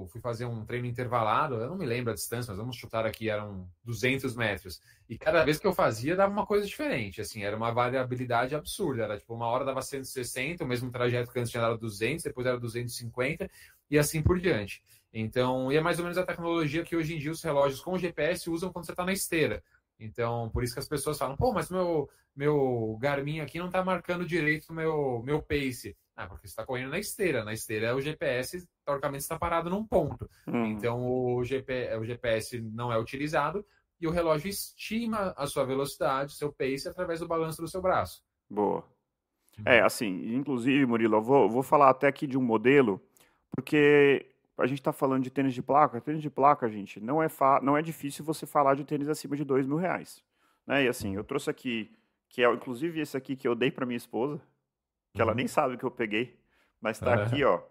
fui fazer um treino intervalado, eu não me lembro a distância, mas vamos chutar aqui, eram 200 metros. E cada vez que eu fazia, dava uma coisa diferente, assim, era uma variabilidade absurda. Era tipo, uma hora dava 160, o mesmo trajeto que antes tinha dado 200, depois era 250, e assim por diante. Então, e é mais ou menos a tecnologia que hoje em dia os relógios com GPS usam quando você está na esteira. Então, por isso que as pessoas falam, pô, mas meu Garmin aqui não está marcando direito o meu pace. Porque você está correndo na esteira. Na esteira, o GPS, teoricamente, está parado num ponto. Então, o GPS não é utilizado e o relógio estima a sua velocidade, seu pace, através do balanço do seu braço. Boa. Assim, inclusive, Murilo, eu vou falar até aqui de um modelo, porque a gente está falando de tênis de placa. Tênis de placa, gente, não é difícil você falar de tênis acima de R$2.000. Né? E assim, eu trouxe aqui, que é inclusive esse aqui que eu dei para minha esposa, que ela nem sabe que eu peguei, mas tá aqui, ó.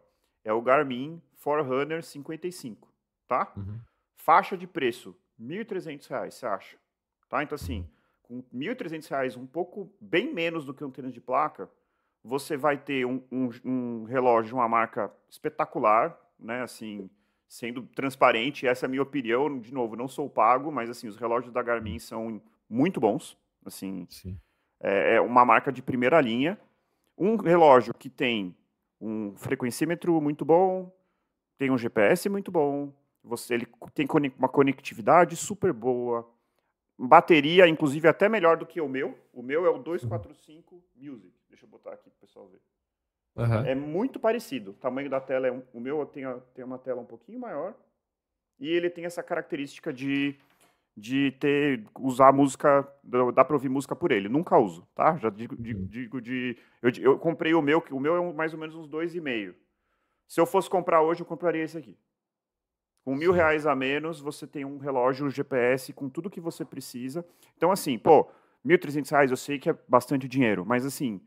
É o Garmin Forerunner 55, tá? Faixa de preço, R$1.300, você acha? Tá? Então, assim, com R$1.300, um pouco bem menos do que um tênis de placa, você vai ter um relógio de uma marca espetacular, né? Assim, sendo transparente, essa é a minha opinião. De novo, não sou pago, mas assim, os relógios da Garmin são muito bons. Assim, é uma marca de primeira linha. Um relógio que tem um frequencímetro muito bom, tem um GPS muito bom, ele tem uma conectividade super boa, bateria, inclusive, até melhor do que o meu. O meu é o 245 Music. Deixa eu botar aqui para o pessoal ver. É muito parecido. O tamanho da tela o meu tem uma tela um pouquinho maior e ele tem essa característica de usar música, dá para ouvir música por ele. Nunca uso, tá? Já digo eu comprei o meu, que o meu é mais ou menos uns 2,5. Se eu fosse comprar hoje, eu compraria esse aqui. Com R$1.000 a menos, você tem um relógio GPS com tudo que você precisa. Então, assim, pô, R$1.300 eu sei que é bastante dinheiro, mas assim,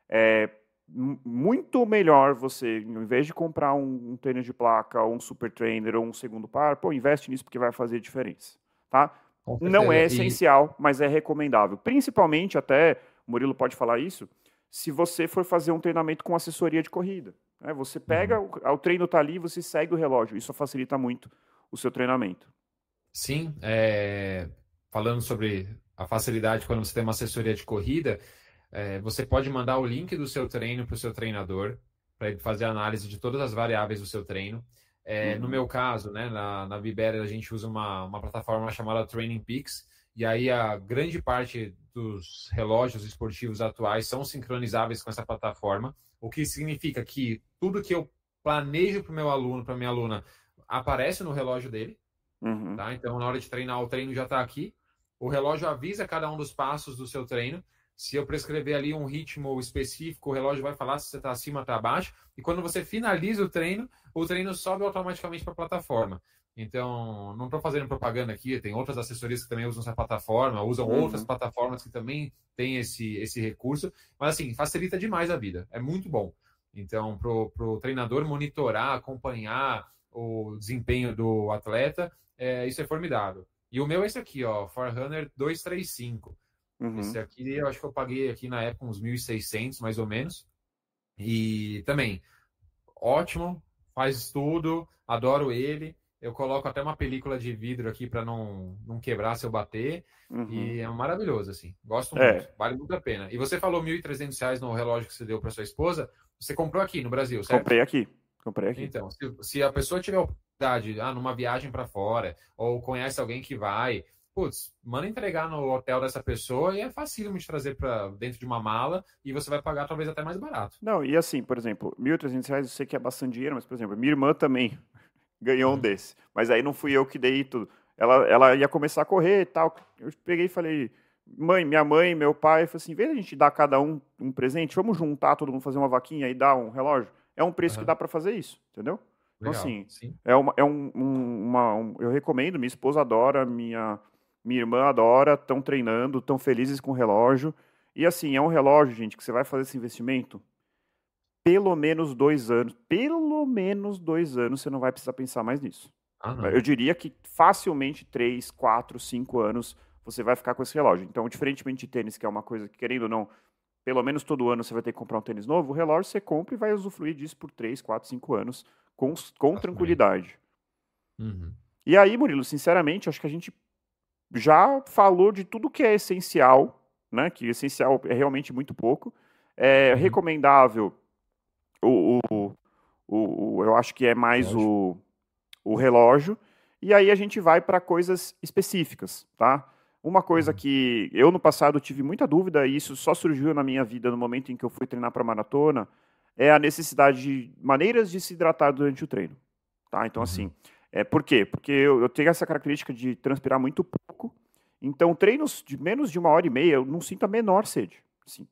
é muito melhor você, ao invés de comprar um tênis de placa, ou um super trainer, ou um segundo par, pô, investe nisso porque vai fazer diferença. Tá? Não é essencial, mas é recomendável. Principalmente, até, o Murilo pode falar isso, se você for fazer um treinamento com assessoria de corrida. Né? Você pega, o treino está ali, você segue o relógio. Isso facilita muito o seu treinamento. Sim, falando sobre a facilidade quando você tem uma assessoria de corrida, você pode mandar o link do seu treino para o seu treinador, para ele fazer a análise de todas as variáveis do seu treino. No meu caso, né, na Vibera, a gente usa uma plataforma chamada Training Peaks, e aí a grande parte dos relógios esportivos atuais são sincronizáveis com essa plataforma, o que significa que tudo que eu planejo para o meu aluno, para minha aluna, aparece no relógio dele, tá? Então, na hora de treinar, o treino já está aqui. O relógio avisa cada um dos passos do seu treino. Se eu prescrever ali um ritmo específico, o relógio vai falar se você está acima ou está abaixo. E quando você finaliza o treino sobe automaticamente para a plataforma. Então, não estou fazendo propaganda aqui, tem outras assessorias que também usam essa plataforma, usam outras plataformas que também têm esse recurso. Mas, assim, facilita demais a vida. É muito bom. Então, para o treinador monitorar, acompanhar o desempenho do atleta, isso é formidável. E o meu é esse aqui, ó, Forerunner 235. Esse aqui, eu acho que eu paguei aqui na época uns 1.600, mais ou menos. E também, ótimo, faz tudo, adoro ele. Eu coloco até uma película de vidro aqui para não quebrar se eu bater. E é maravilhoso, assim. Gosto muito, vale muito a pena. E você falou R$ 1.300 no relógio que você deu para sua esposa. Você comprou aqui no Brasil, certo? Comprei aqui. Então, se a pessoa tiver a oportunidade, numa viagem para fora, ou conhece alguém que vai, putz, manda entregar no hotel dessa pessoa e é fácil de trazer para dentro de uma mala e você vai pagar talvez até mais barato. Não, e assim, por exemplo, R$ 1.300 eu sei que é bastante dinheiro, mas, por exemplo, minha irmã também ganhou um desse. Mas aí não fui eu que dei tudo. Ela ia começar a correr e tal. Eu peguei e falei, minha mãe, meu pai, falei assim, vê a gente dar a cada um presente, vamos juntar todo mundo, fazer uma vaquinha e dar um relógio. É um preço que dá para fazer isso, entendeu? Então, Legal, assim, sim. eu recomendo, minha esposa adora, minha irmã adora, estão treinando, estão felizes com o relógio. E assim, é um relógio, gente, que você vai fazer esse investimento pelo menos 2 anos. Pelo menos 2 anos você não vai precisar pensar mais nisso. Eu diria que facilmente 3, 4, 5 anos você vai ficar com esse relógio. Então, diferentemente de tênis, que é uma coisa que, querendo ou não, pelo menos todo ano você vai ter que comprar um tênis novo, o relógio você compra e vai usufruir disso por 3, 4, 5 anos com tranquilidade. E aí, Murilo, sinceramente, acho que a gente já falou de tudo que é essencial, né? Que essencial é realmente muito pouco. É recomendável, eu acho que é mais o relógio. E aí a gente vai para coisas específicas, tá? Uma coisa que eu no passado tive muita dúvida, e isso só surgiu na minha vida no momento em que eu fui treinar para maratona, é a necessidade de maneiras de se hidratar durante o treino, tá? Então, assim, por quê? Porque eu tenho essa característica de transpirar muito pouco, então treinos de menos de 1h30 eu não sinto a menor sede. Assim,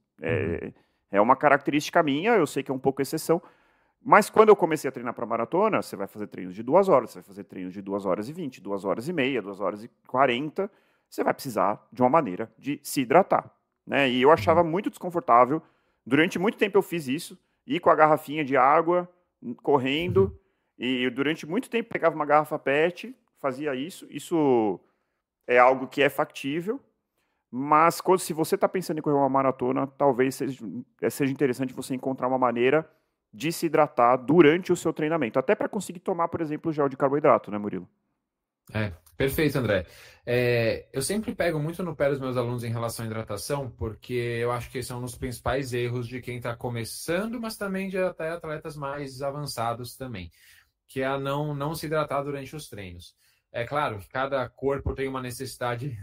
é uma característica minha, eu sei que é um pouco exceção, mas quando eu comecei a treinar para maratona, você vai fazer treinos de 2 horas, você vai fazer treinos de 2h20, 2h30, 2h40, você vai precisar de uma maneira de se hidratar, né? E eu achava muito desconfortável. Durante muito tempo eu fiz isso, ir com a garrafinha de água, correndo, e durante muito tempo pegava uma garrafa PET, fazia isso. Isso é algo que é factível, mas se você está pensando em correr uma maratona, talvez seja interessante você encontrar uma maneira de se hidratar durante o seu treinamento, até para conseguir tomar, por exemplo, gel de carboidrato, né, Murilo? Perfeito, André. Eu sempre pego muito no pé dos meus alunos em relação à hidratação, porque eu acho que esse é um dos principais erros de quem está começando, mas também de até atletas mais avançados também, que é a não se hidratar durante os treinos. É claro que cada corpo tem uma necessidade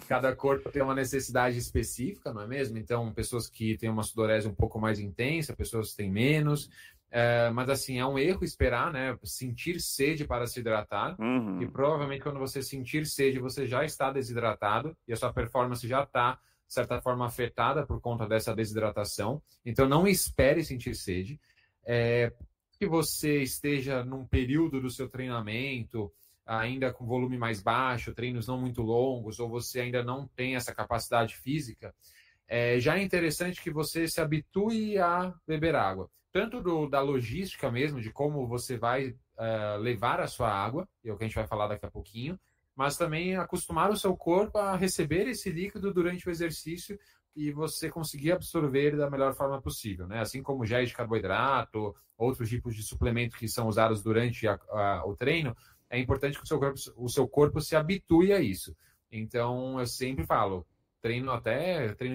cada corpo tem uma necessidade específica, não é mesmo? Então, pessoas que têm uma sudorese um pouco mais intensa, pessoas que têm menos. Mas, assim, é um erro esperar, né? Sentir sede para se hidratar. E provavelmente, quando você sentir sede, você já está desidratado e a sua performance já está, de certa forma, afetada por conta dessa desidratação. Então, não espere sentir sede. Que você esteja num período do seu treinamento ainda com volume mais baixo, treinos não muito longos, ou você ainda não tem essa capacidade física, já é interessante que você se habitue a beber água. Tanto da logística mesmo, de como você vai levar a sua água, é o que a gente vai falar daqui a pouquinho, mas também acostumar o seu corpo a receber esse líquido durante o exercício e você conseguir absorver da melhor forma possível, né? Assim como géis de carboidrato, outros tipos de suplementos que são usados durante o treino, é importante que o seu corpo se habitue a isso. Então, eu sempre falo, treino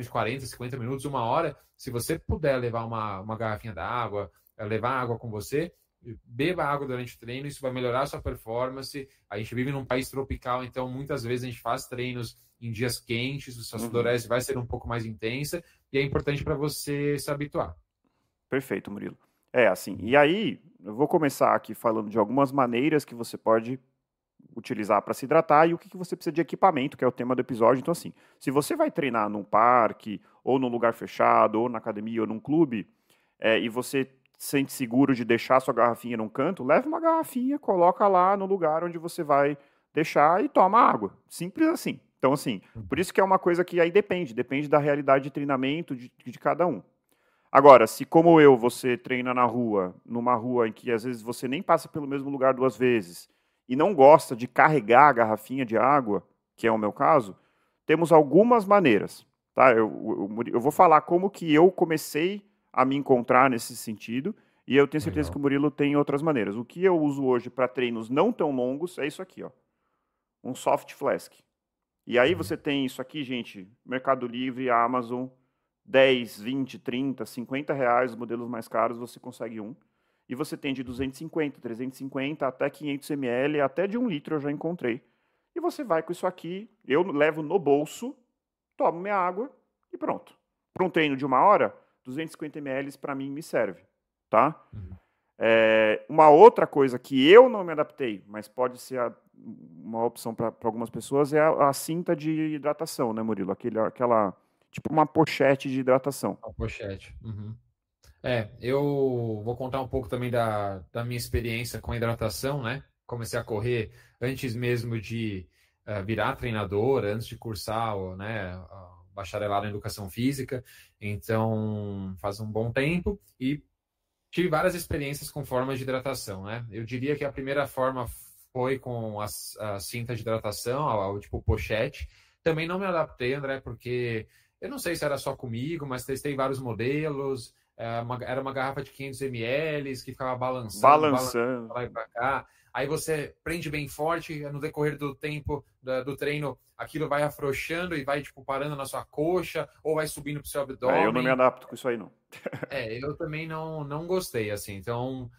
de 40, 50 minutos, 1 hora, se você puder levar uma garrafinha d'água, levar água com você, beba água durante o treino, isso vai melhorar a sua performance. A gente vive num país tropical, então muitas vezes a gente faz treinos em dias quentes, a sua sudorese vai ser um pouco mais intensa, e é importante para você se habituar. Perfeito, Murilo. Assim, e aí eu vou começar aqui falando de algumas maneiras que você pode utilizar para se hidratar e o que você precisa de equipamento, que é o tema do episódio. Então, assim, se você vai treinar num parque, ou num lugar fechado, ou na academia, ou num clube, e você sente seguro de deixar sua garrafinha num canto, leve uma garrafinha, coloca lá no lugar onde você vai deixar e toma água. Simples assim. Então, assim, por isso que é uma coisa que aí depende da realidade de treinamento de cada um. Agora, se como eu, você treina na rua, numa rua em que às vezes você nem passa pelo mesmo lugar 2 vezes, e não gosta de carregar a garrafinha de água, que é o meu caso, temos algumas maneiras. Tá? Eu vou falar como que eu comecei a me encontrar nesse sentido, e eu tenho certeza que o Murilo tem outras maneiras. O que eu uso hoje para treinos não tão longos é isso aqui, ó, um soft flask. E aí você tem isso aqui, gente, Mercado Livre, Amazon, 10, 20, 30, 50 reais, os modelos mais caros, você consegue um. E você tem de 250, 350 até 500 ml, até de 1 litro eu já encontrei. E você vai com isso aqui, eu levo no bolso, tomo minha água e pronto. Para um treino de 1 hora, 250 ml para mim me serve, tá? Uma outra coisa que eu não me adaptei, mas pode ser uma opção para algumas pessoas, é a cinta de hidratação, né, Murilo? Aquela, tipo uma pochete de hidratação. Uma pochete. Eu vou contar um pouco também da minha experiência com a hidratação, né? Comecei a correr antes mesmo de virar treinador, antes de cursar o bacharelado em educação física. Então, faz um bom tempo e tive várias experiências com formas de hidratação, né? Eu diria que a primeira forma foi com a cinta de hidratação, tipo pochete. Também não me adaptei, André, porque eu não sei se era só comigo, mas testei vários modelos. Era uma garrafa de 500 ml que ficava balançando para lá e para cá. Aí você prende bem forte, no decorrer do tempo do treino, aquilo vai afrouxando e vai tipo parando na sua coxa ou vai subindo para o seu abdômen. Eu não me adapto com isso aí, não. Eu também não gostei, assim. Então,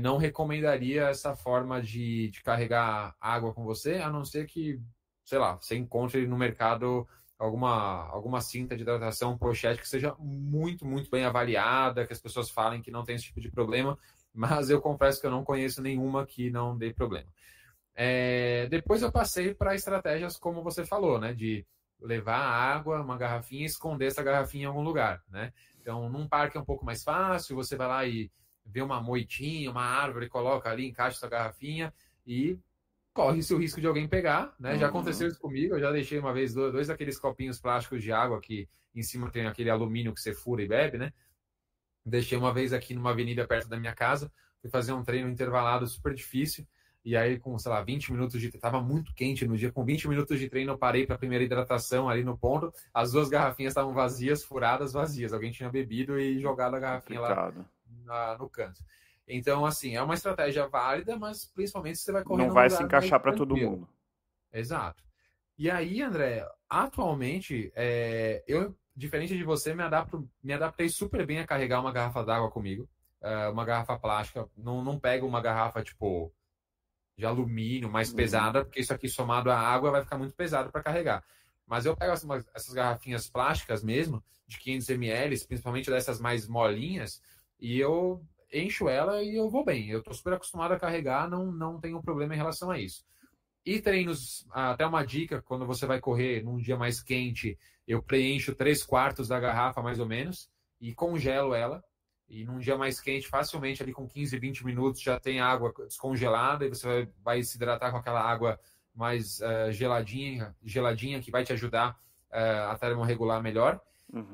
não recomendaria essa forma de carregar água com você, a não ser que, sei lá, você encontre no mercado alguma cinta de hidratação pochete que seja muito, muito bem avaliada, que as pessoas falem que não tem esse tipo de problema, mas eu confesso que eu não conheço nenhuma que não dê problema. Depois eu passei para estratégias como você falou, né? De levar água, uma garrafinha e esconder essa garrafinha em algum lugar, né? Então, num parque é um pouco mais fácil, você vai lá e vê uma moitinha, uma árvore, coloca ali, encaixa sua garrafinha e corre-se o risco de alguém pegar, né? Já aconteceu isso comigo, eu já deixei uma vez dois daqueles copinhos plásticos de água que em cima tem aquele alumínio que você fura e bebe, né? Deixei uma vez aqui numa avenida perto da minha casa, fui fazer um treino intervalado super difícil, e aí com, sei lá, 20 minutos de... Tava muito quente no dia, com 20 minutos de treino eu parei para a primeira hidratação ali no ponto, as 2 garrafinhas estavam vazias, furadas, vazias. Alguém tinha bebido e jogado a garrafinha lá no canto. Então, assim, é uma estratégia válida, mas principalmente você vai correr não vai se encaixar para todo mundo. Exato. E aí, André, atualmente, eu, diferente de você, me adaptei super bem a carregar uma garrafa d'água comigo. Uma garrafa plástica. Não pego uma garrafa, tipo, de alumínio mais pesada, porque isso aqui somado à água vai ficar muito pesado para carregar. Mas eu pego essas garrafinhas plásticas mesmo, de 500 ml, principalmente dessas mais molinhas, e eu encho ela e eu vou bem. Eu estou super acostumado a carregar, não tenho problema em relação a isso. E treinos, até uma dica, quando você vai correr num dia mais quente, eu preencho 3/4 da garrafa, mais ou menos, e congelo ela. E num dia mais quente, facilmente, ali com 15, 20 minutos, já tem água descongelada e você vai se hidratar com aquela água mais geladinha, que vai te ajudar a termorregular melhor.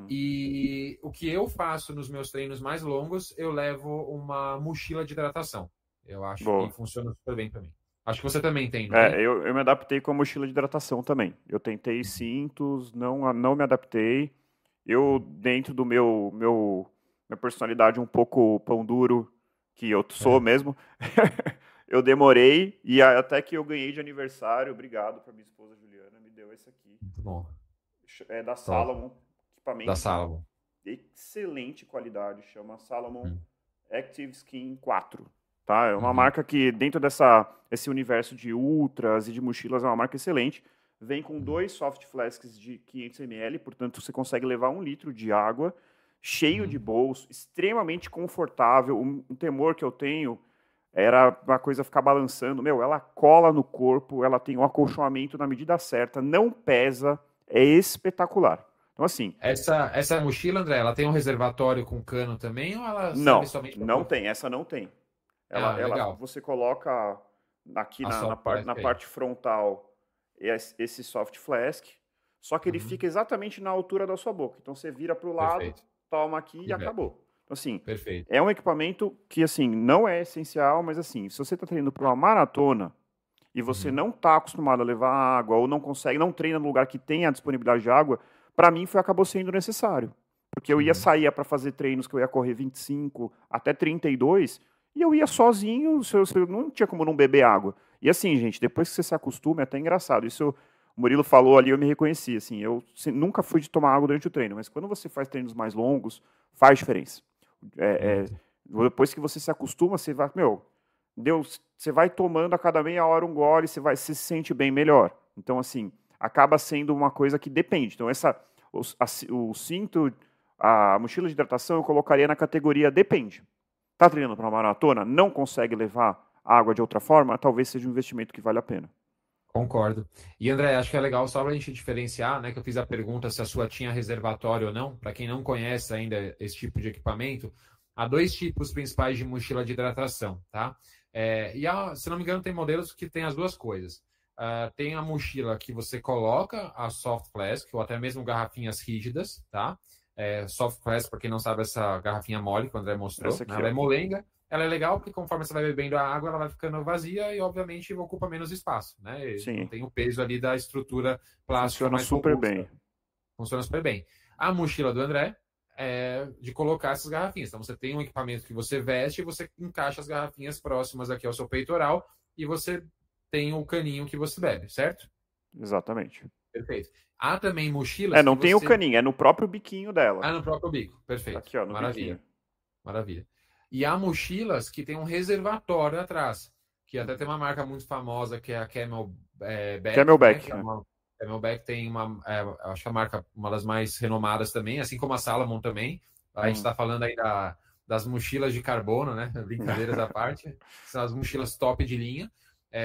E o que eu faço nos meus treinos mais longos, eu levo uma mochila de hidratação. Eu acho que funciona super bem para mim. Acho que você também tem, não tem? Eu me adaptei com a mochila de hidratação também. Eu tentei cintos, não me adaptei. Eu, dentro do minha personalidade um pouco pão duro, que eu sou mesmo, eu demorei e até que eu ganhei de aniversário, obrigado para minha esposa Juliana, me deu esse aqui. Muito bom. É da Salomon, equipamento da Salomon. De excelente qualidade, chama Salomon Active Skin 4. tá? É uma marca que, dentro esse universo de ultras e de mochilas, é uma marca excelente. Vem com 2 soft flasks de 500 ml, portanto, você consegue levar 1 litro de água, cheio de bolso, extremamente confortável. Um temor que eu tenho era uma coisa ficar balançando. Meu, ela cola no corpo, ela tem um acolchoamento na medida certa, não pesa, é espetacular. Então, assim... Essa mochila, André, ela tem um reservatório com cano também ou ela serve Não, somente para... não tem, essa não tem. Legal. Você coloca aqui A soft flask na aí. parte frontal esse soft flask, só que ele fica exatamente na altura da sua boca. Então você vira para o lado, Perfeito. toma aqui e E bebe. acabou. Então, assim, Perfeito. é um equipamento que, assim, não é essencial, mas, assim, se você está treinando para uma maratona e você não está acostumado a levar água ou não consegue, não treina no lugar que tem a disponibilidade de água, para mim acabou sendo necessário. Porque eu ia sair para fazer treinos que eu ia correr 25 até 32 e eu ia sozinho, eu não tinha como não beber água. E assim, gente, depois que você se acostuma, é até engraçado. Isso o Murilo falou ali, eu me reconheci. Assim, eu nunca fui de tomar água durante o treino, mas quando você faz treinos mais longos, faz diferença. Depois que você se acostuma, você vai, você vai tomando a cada meia hora um gole, você se sente bem melhor. Então, assim, acaba sendo uma coisa que depende. Então, o cinto, a mochila de hidratação, eu colocaria na categoria depende. Está treinando para uma maratona, não consegue levar água de outra forma, talvez seja um investimento que vale a pena. Concordo. E André, acho que é legal só para a gente diferenciar, né? Que eu fiz a pergunta se a sua tinha reservatório ou não. Para quem não conhece ainda esse tipo de equipamento, há 2 tipos principais de mochila de hidratação, tá? Se não me engano, tem modelos que tem as 2 coisas. Tem a mochila que você coloca a soft flask ou até mesmo garrafinhas rígidas, tá? Soft flask, para quem não sabe, essa garrafinha mole que o André mostrou, Aqui, ela é molenga. Ela é legal porque conforme você vai bebendo a água, ela vai ficando vazia e, obviamente, ocupa menos espaço, né? Sim. Não tem o peso ali da estrutura plástica mais super robusta. Bem. Funciona super bem. A mochila do André é de colocar essas garrafinhas. Então, você tem um equipamento que você veste e você encaixa as garrafinhas próximas aqui ao seu peitoral e você tem o caninho que você bebe, certo? Exatamente. Perfeito. Há também mochilas não tem o caninho, é no próprio biquinho dela. No próprio bico. Perfeito. Aqui, ó, no Maravilha. biquinho. Maravilha. E há mochilas que tem um reservatório atrás, que até tem uma marca muito famosa que é a Camelback. Camelback. Né? Camelback tem acho que a marca, uma das mais renomadas também, assim como a Salomon também. A gente está falando aí das mochilas de carbono, né? Brincadeiras à parte. São as mochilas top de linha.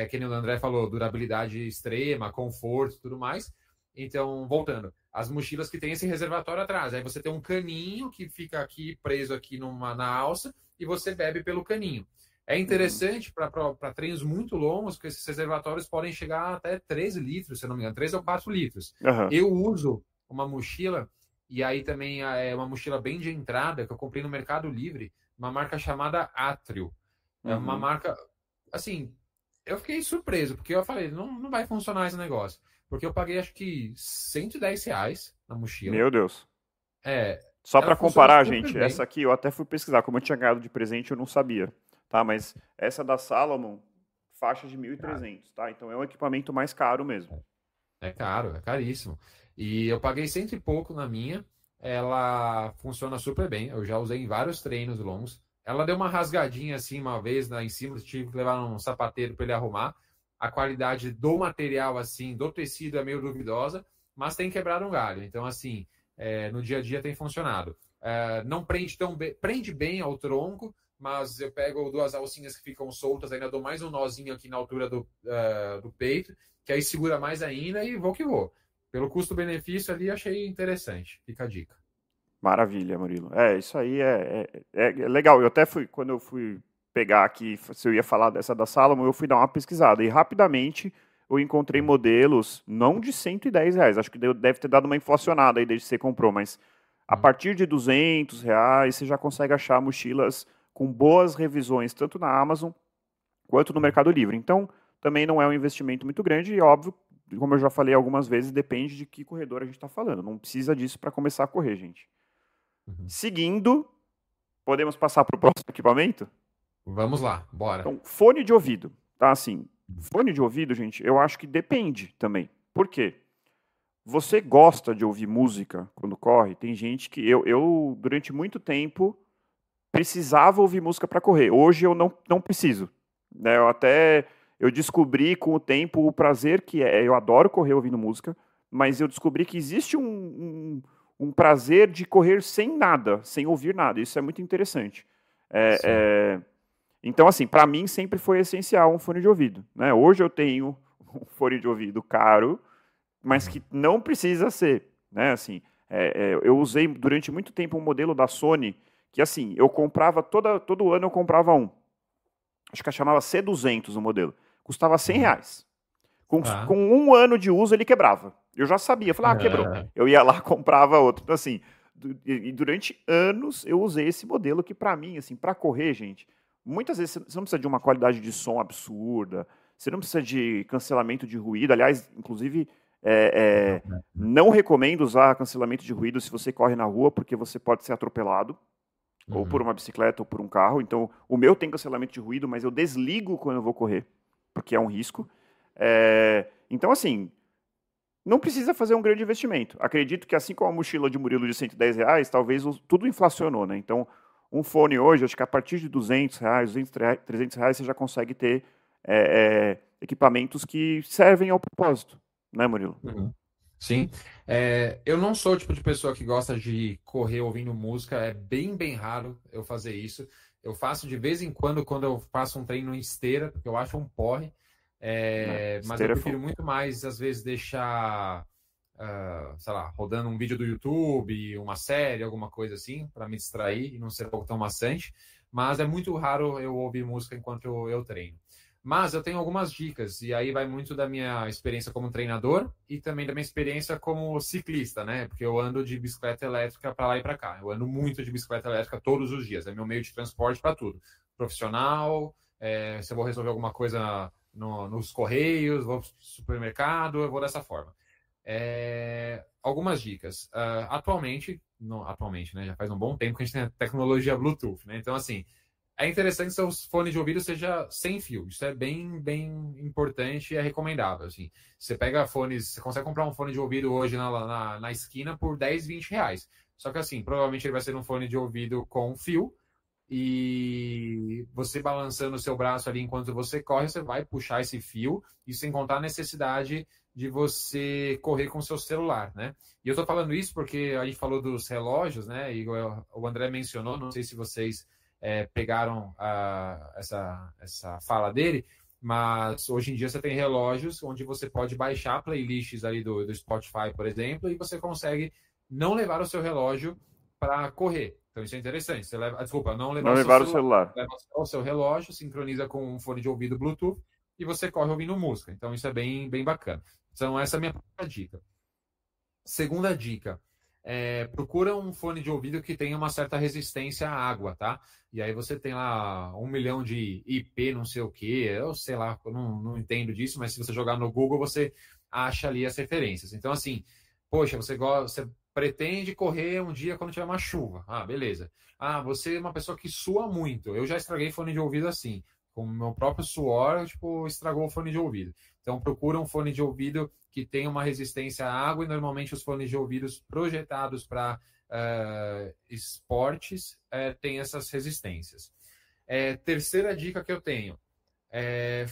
Que nem o André falou, durabilidade extrema, conforto e tudo mais. Então, voltando, as mochilas que tem esse reservatório atrás. Aí você tem um caninho que fica aqui preso aqui na alça e você bebe pelo caninho. É interessante para treinos muito longos, porque esses reservatórios podem chegar até 13 litros, se não me engano, 3 ou 4 litros. Eu uso uma mochila, e aí também é uma mochila bem de entrada, que eu comprei no Mercado Livre, uma marca chamada Atrio. É uma marca, assim, eu fiquei surpreso, porque eu falei, não vai funcionar esse negócio. Porque eu paguei, acho que, R$110 na mochila. Meu Deus. É. Só para comparar, gente, bem. Essa aqui eu até fui pesquisar. Como eu tinha ganhado de presente, eu não sabia. Tá? Mas essa da Salomon, faixa de 1.300, tá? Então é um equipamento mais caro mesmo. É caro, é caríssimo. E eu paguei 100 e pouco na minha. Ela funciona super bem. Eu já usei em vários treinos longos. Ela deu uma rasgadinha assim uma vez em cima, tive que levar um sapateiro para ele arrumar. A qualidade do material, assim, do tecido é meio duvidosa, mas tem quebrado um galho. Então, assim, no dia a dia tem funcionado. Não prende tão bem, prende bem ao tronco, mas eu pego 2 alcinhas que ficam soltas, ainda dou mais um nozinho aqui na altura do peito, que aí segura mais ainda e vou que vou. Pelo custo-benefício ali, achei interessante. Fica a dica. Maravilha, Murilo. Isso aí é legal. Eu até quando eu fui pegar aqui, se eu ia falar dessa da Salomon, eu fui dar uma pesquisada e rapidamente eu encontrei modelos, não de R$110, acho que deve ter dado uma inflacionada aí desde que você comprou, mas a partir de R$200 você já consegue achar mochilas com boas revisões, tanto na Amazon quanto no Mercado Livre. Então, também não é um investimento muito grande e, óbvio, como eu já falei algumas vezes, depende de que corredor a gente está falando. Não precisa disso para começar a correr, gente. Seguindo, podemos passar para o próximo equipamento? Vamos lá, bora. Então, fone de ouvido. Tá, assim, fone de ouvido, gente, eu acho que depende também. Por quê? Você gosta de ouvir música quando corre? Tem gente que... Eu durante muito tempo, precisava ouvir música para correr. Hoje eu não preciso. Né? Eu descobri com o tempo o prazer que é. Eu adoro correr ouvindo música, mas eu descobri que existe um prazer de correr sem nada, sem ouvir nada. Isso é muito interessante. Então, assim, para mim sempre foi essencial um fone de ouvido. Né? Hoje eu tenho um fone de ouvido caro, mas que não precisa ser. Né? Assim, eu usei durante muito tempo um modelo da Sony que, assim, eu comprava, todo ano eu comprava um. Acho que chamava C200 o modelo. Custava R$100. Com 1 ano de uso, ele quebrava. Eu já sabia. Falei, quebrou. Eu ia lá, comprava outro. Então, assim, e durante anos eu usei esse modelo que, para mim, assim, para correr, gente, muitas vezes você não precisa de uma qualidade de som absurda, você não precisa de cancelamento de ruído. Aliás, inclusive, não recomendo usar cancelamento de ruído se você corre na rua, porque você pode ser atropelado. Ou por uma bicicleta, ou por um carro. Então, o meu tem cancelamento de ruído, mas eu desligo quando eu vou correr, porque é um risco. Então, assim, não precisa fazer um grande investimento. Acredito que, assim como a mochila de Murilo de R$110, talvez tudo inflacionou, né? Então, um fone hoje, acho que a partir de R$200, R$300, você já consegue ter equipamentos que servem ao propósito, né, Murilo? Sim. Eu não sou o tipo de pessoa que gosta de correr ouvindo música, é bem raro eu fazer isso. Eu faço de vez em quando eu faço um treino em esteira, porque eu acho um porre. Mas eu prefiro muito mais, às vezes, deixar, sei lá, rodando um vídeo do YouTube, uma série, alguma coisa assim, para me distrair e não ser algo tão maçante. Mas é muito raro eu ouvir música enquanto eu treino. Mas eu tenho algumas dicas, e aí vai muito da minha experiência como treinador e também da minha experiência como ciclista, né? Porque eu ando de bicicleta elétrica para lá e para cá. Eu ando muito de bicicleta elétrica todos os dias. É meu meio de transporte para tudo. Profissional, se eu vou resolver alguma coisa nos correios, vou para o supermercado, eu vou dessa forma. Algumas dicas. Atualmente, né? Já faz um bom tempo que a gente tem a tecnologia Bluetooth, né? Então, assim, é interessante que seus fones de ouvido seja sem fio. Isso é bem importante e é recomendável. Assim. Você pega fones, você consegue comprar um fone de ouvido hoje na esquina por R$10, R$20. Só que assim, provavelmente ele vai ser um fone de ouvido com fio. E você balançando o seu braço ali enquanto você corre, você vai puxar esse fio, e sem contar a necessidade de você correr com o seu celular, né? E eu tô falando isso porque a gente falou dos relógios, né? E o André mencionou, não sei se vocês pegaram essa fala dele, mas hoje em dia você tem relógios onde você pode baixar playlists ali do Spotify, por exemplo, e você consegue não levar o seu relógio para correr. Então isso é interessante. Você leva, não levar o celular. Leva o seu relógio, sincroniza com um fone de ouvido Bluetooth e você corre ouvindo música. Então isso é bem bacana. Então essa é a minha primeira dica. Segunda dica. Procura um fone de ouvido que tenha uma certa resistência à água, tá? E aí você tem lá 1 milhão de IP, não sei o quê, eu sei lá, eu não entendo disso, mas se você jogar no Google, você acha ali as referências. Então, assim, poxa, você pretende correr um dia quando tiver uma chuva. Beleza. Você é uma pessoa que sua muito. Eu já estraguei fone de ouvido assim. Com o meu próprio suor, estragou o fone de ouvido. Então, procura um fone de ouvido que tenha uma resistência à água, e normalmente os fones de ouvidos projetados para esportes têm essas resistências. Terceira dica que eu tenho,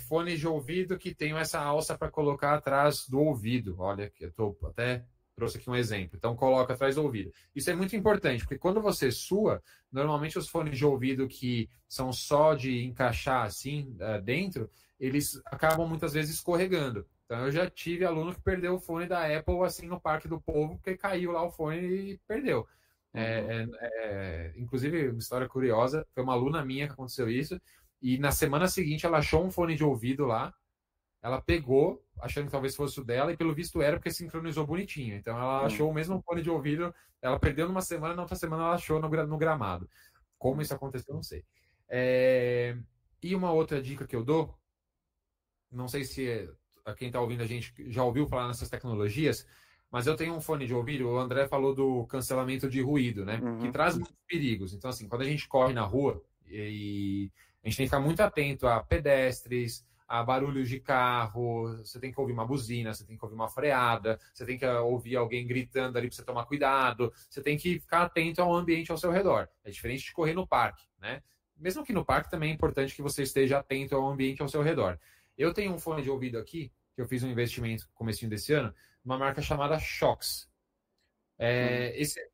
fones de ouvido que tenham essa alça para colocar atrás do ouvido. Olha, que eu até trouxe aqui um exemplo. Então, coloca atrás do ouvido. Isso é muito importante, porque quando você sua, normalmente os fones de ouvido que são só de encaixar assim dentro, eles acabam muitas vezes escorregando. Então, eu já tive aluno que perdeu o fone da Apple assim no Parque do Povo, porque caiu lá o fone e perdeu. Inclusive, uma história curiosa, foi uma aluna minha que aconteceu isso, e na semana seguinte ela achou um fone de ouvido lá, ela pegou, achando que talvez fosse o dela, e pelo visto era porque sincronizou bonitinho. Então ela achou o mesmo fone de ouvido, ela perdeu numa semana, na outra semana ela achou no gramado. Como isso aconteceu, não sei. E uma outra dica que eu dou, não sei se quem está ouvindo a gente já ouviu falar nessas tecnologias, mas eu tenho um fone de ouvido, o André falou do cancelamento de ruído, né? Que traz muitos perigos. Então, assim, quando a gente corre na rua, e a gente tem que ficar muito atento a pedestres, a barulhos de carro, você tem que ouvir uma buzina, você tem que ouvir uma freada, você tem que ouvir alguém gritando ali para você tomar cuidado, você tem que ficar atento ao ambiente ao seu redor. É diferente de correr no parque, né? Mesmo que no parque também é importante que você esteja atento ao ambiente ao seu redor. Eu tenho um fone de ouvido aqui, que eu fiz um investimento no comecinho desse ano, uma marca chamada Shox.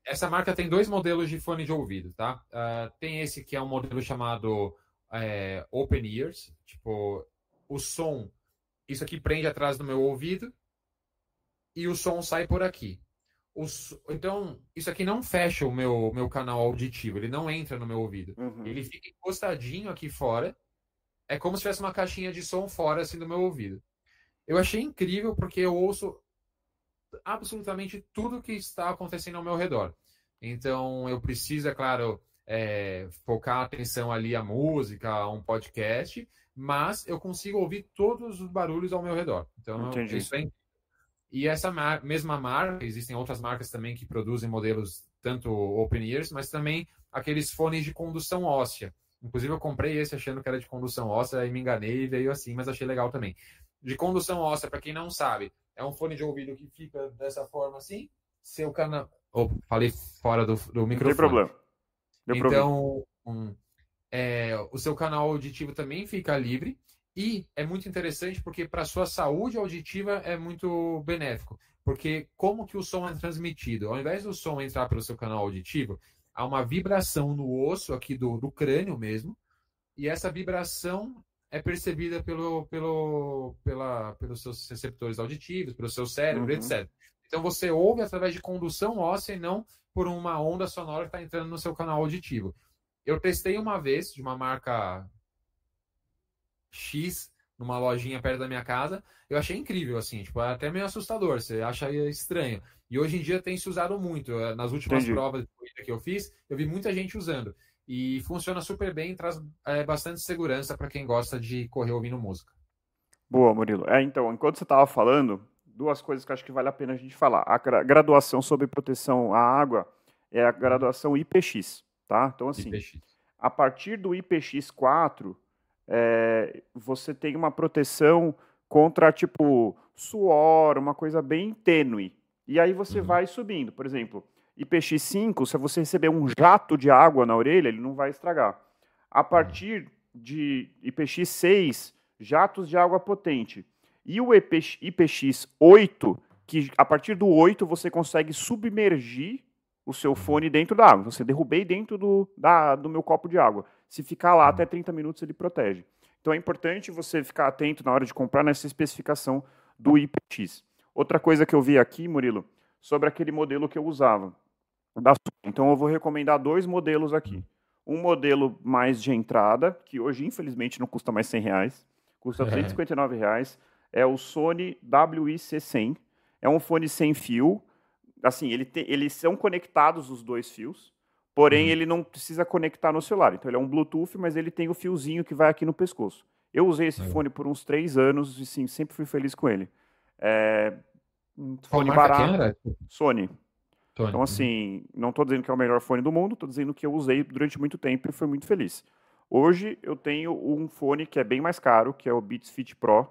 Essa marca tem 2 modelos de fone de ouvido, tá? Tem esse que é um modelo chamado Open Ears, tipo, o som, isso aqui prende atrás do meu ouvido e o som sai por aqui. Então, isso aqui não fecha o meu canal auditivo, ele não entra no meu ouvido. Ele fica encostadinho aqui fora, é como se tivesse uma caixinha de som fora, assim, do meu ouvido. Eu achei incrível porque eu ouço absolutamente tudo que está acontecendo ao meu redor. Então, eu preciso, é claro, focar a atenção ali à música, a um podcast, mas eu consigo ouvir todos os barulhos ao meu redor. Então, Entendi. isso é. E essa mesma marca, existem outras marcas também que produzem modelos tanto open ears, mas também aqueles fones de condução óssea. Inclusive, eu comprei esse achando que era de condução óssea e me enganei e veio assim, mas achei legal também. De condução óssea, para quem não sabe, é um fone de ouvido que fica dessa forma assim. Seu canal. Oh, falei fora do microfone. Não tem problema. Então, o seu canal auditivo também fica livre. E é muito interessante porque para a sua saúde auditiva é muito benéfico. Porque como que o som é transmitido? Ao invés do som entrar pelo seu canal auditivo, há uma vibração no osso aqui do crânio mesmo. E essa vibração é percebida pelos seus receptores auditivos, pelo seu cérebro, etc. Então você ouve através de condução óssea e não por uma onda sonora que está entrando no seu canal auditivo. Eu testei uma vez de uma marca X numa lojinha perto da minha casa, eu achei incrível, assim, tipo, é até meio assustador, você acha estranho. E hoje em dia tem se usado muito. Nas últimas provas de corrida que eu fiz, eu vi muita gente usando. E funciona super bem, traz bastante segurança para quem gosta de correr ouvindo música. Boa, Murilo. Então, enquanto você estava falando, 2 coisas que acho que vale a pena a gente falar. A graduação sobre proteção à água é a graduação IPX, tá? Então, assim, a partir do IPX4, você tem uma proteção contra, tipo, suor, uma coisa bem tênue. E aí você vai subindo. Por exemplo, IPX5, se você receber um jato de água na orelha, ele não vai estragar. A partir de IPX6, jatos de água potente. E o IPX8, que a partir do 8 você consegue submergir o seu fone dentro da água. Você derrubei dentro do meu copo de água. Se ficar lá até 30 minutos, ele protege. Então é importante você ficar atento na hora de comprar nessa especificação do IPX. Outra coisa que eu vi aqui, Murilo, sobre aquele modelo que eu usava. Então eu vou recomendar 2 modelos aqui. Um modelo mais de entrada, que hoje infelizmente não custa mais R$100, custa R$359, é o Sony WIC100. É um fone sem fio. Assim, eles são conectados os 2 fios, porém ele não precisa conectar no celular. Então ele é um Bluetooth, mas ele tem o fiozinho que vai aqui no pescoço. Eu usei esse fone por uns 3 anos e sim, sempre fui feliz com ele. Um fone barato. Sony. Então, assim, não estou dizendo que é o melhor fone do mundo, estou dizendo que eu usei durante muito tempo e fui muito feliz. Hoje eu tenho um fone que é bem mais caro, que é o Beats Fit Pro,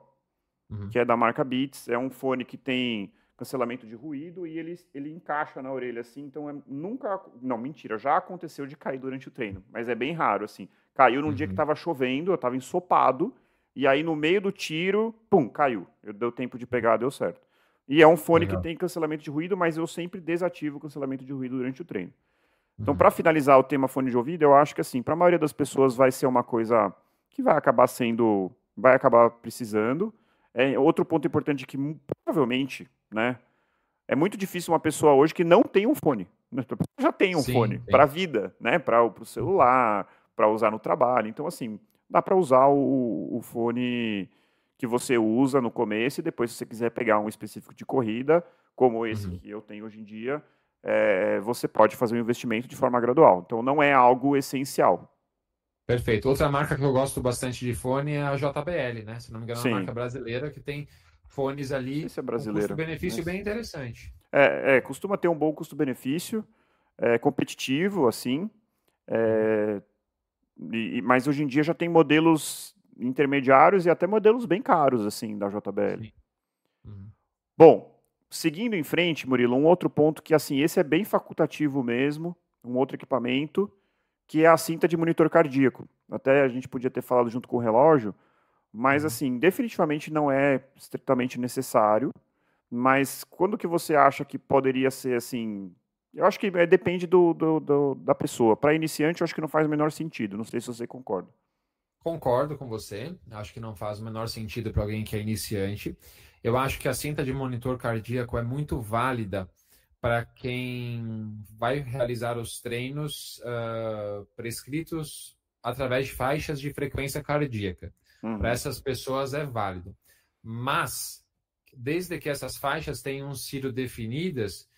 que é da marca Beats. É um fone que tem cancelamento de ruído e ele encaixa na orelha, assim, então nunca... Não, mentira, já aconteceu de cair durante o treino, mas é bem raro, assim. Caiu num dia que estava chovendo, eu estava ensopado, e aí no meio do tiro, pum, caiu. Deu tempo de pegar, deu certo. E é um fone que tem cancelamento de ruído, mas eu sempre desativo o cancelamento de ruído durante o treino. Então, para finalizar o tema fone de ouvido, eu acho que, assim, para a maioria das pessoas vai ser uma coisa que vai acabar precisando. Outro ponto importante que provavelmente, né, é muito difícil uma pessoa hoje que não tem um fone. Né? Já tem um fone para a vida, né, para o celular, para usar no trabalho. Então, assim, dá para usar o fone que você usa no começo e depois, se você quiser pegar um específico de corrida, como esse que eu tenho hoje em dia, você pode fazer um investimento de forma gradual. Então, não é algo essencial. Perfeito. Outra marca que eu gosto bastante de fone é a JBL, né? Se não me engano, é uma marca brasileira que tem fones ali com custo-benefício bem interessante. Costuma ter um bom custo-benefício, competitivo, assim, mas hoje em dia já tem modelos intermediários e até modelos bem caros, assim, da JBL. Sim. Uhum. Bom, seguindo em frente, Murilo, um outro ponto que, assim, esse é bem facultativo mesmo, um outro equipamento, que é a cinta de monitor cardíaco. Até a gente podia ter falado junto com o relógio, mas, assim, definitivamente não é estritamente necessário. Mas quando que você acha que poderia ser, assim... Eu acho que depende da pessoa. Para iniciante, eu acho que não faz o menor sentido. Não sei se você concorda. Concordo com você. Acho que não faz o menor sentido para alguém que é iniciante. Eu acho que a cinta de monitor cardíaco é muito válida para quem vai realizar os treinos prescritos através de faixas de frequência cardíaca. Para essas pessoas é válido. Mas, desde que essas faixas tenham sido definidas,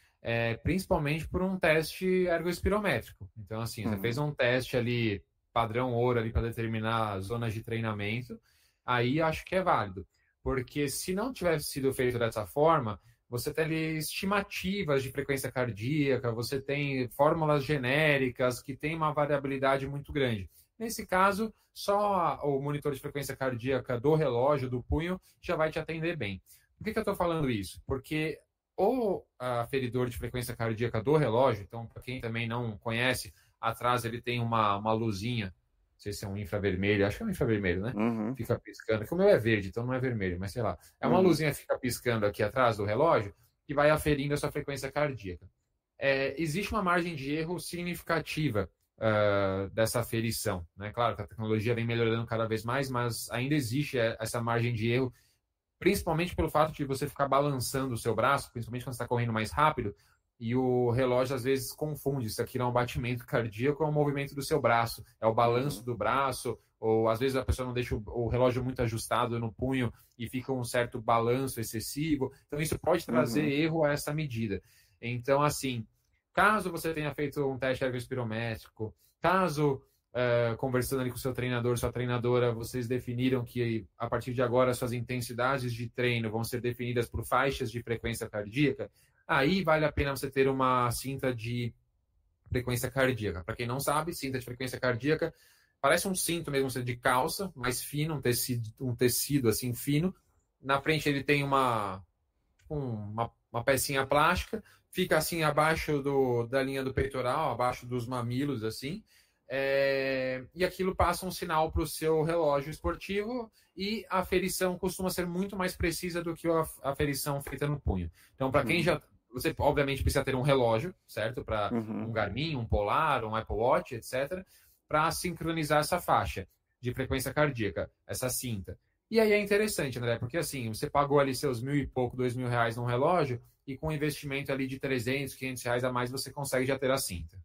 principalmente por um teste ergospirométrico. Então, assim, você fez um teste ali, padrão ouro, ali para determinar zonas de treinamento, aí acho que é válido. Porque se não tivesse sido feito dessa forma, você tem ali estimativas de frequência cardíaca, você tem fórmulas genéricas que tem uma variabilidade muito grande. Nesse caso, só o monitor de frequência cardíaca do relógio, do punho, já vai te atender bem. Por que eu estou falando isso? Porque o aferidor de frequência cardíaca do relógio, então, para quem também não conhece, atrás ele tem uma luzinha, não sei se é um infravermelho, acho que é um infravermelho, né? Fica piscando, que o meu é verde, então não é vermelho, mas sei lá. É uma luzinha que fica piscando aqui atrás do relógio que vai aferindo a sua frequência cardíaca. Existe uma margem de erro significativa dessa aferição, né? Claro que a tecnologia vem melhorando cada vez mais, mas ainda existe essa margem de erro, principalmente pelo fato de você ficar balançando o seu braço, principalmente quando você está correndo mais rápido, e o relógio às vezes confunde se aquilo é um batimento cardíaco ou é um movimento do seu braço, é o balanço do braço, ou às vezes a pessoa não deixa o relógio muito ajustado no punho e fica um certo balanço excessivo. Então isso pode trazer erro a essa medida. Então, assim, caso você tenha feito um teste ergospirométrico, caso conversando ali com o seu treinador, sua treinadora, vocês definiram que a partir de agora suas intensidades de treino vão ser definidas por faixas de frequência cardíaca, aí vale a pena você ter uma cinta de frequência cardíaca. Para quem não sabe, cinta de frequência cardíaca parece um cinto mesmo de calça, mais fino, um tecido assim fino. Na frente ele tem uma pecinha plástica, fica assim abaixo da linha do peitoral, abaixo dos mamilos, assim. E aquilo passa um sinal para o seu relógio esportivo e a aferição costuma ser muito mais precisa do que a aferição feita no punho. Então, para quem já... Você, obviamente, precisa ter um relógio, certo? Para um Garmin, um Polar, um Apple Watch, etc., para sincronizar essa faixa de frequência cardíaca, essa cinta. E aí é interessante, André, porque assim, você pagou ali seus R$1.000 e pouco, R$2.000 num relógio e com um investimento ali de R$300, R$500 a mais, você consegue já ter a cinta.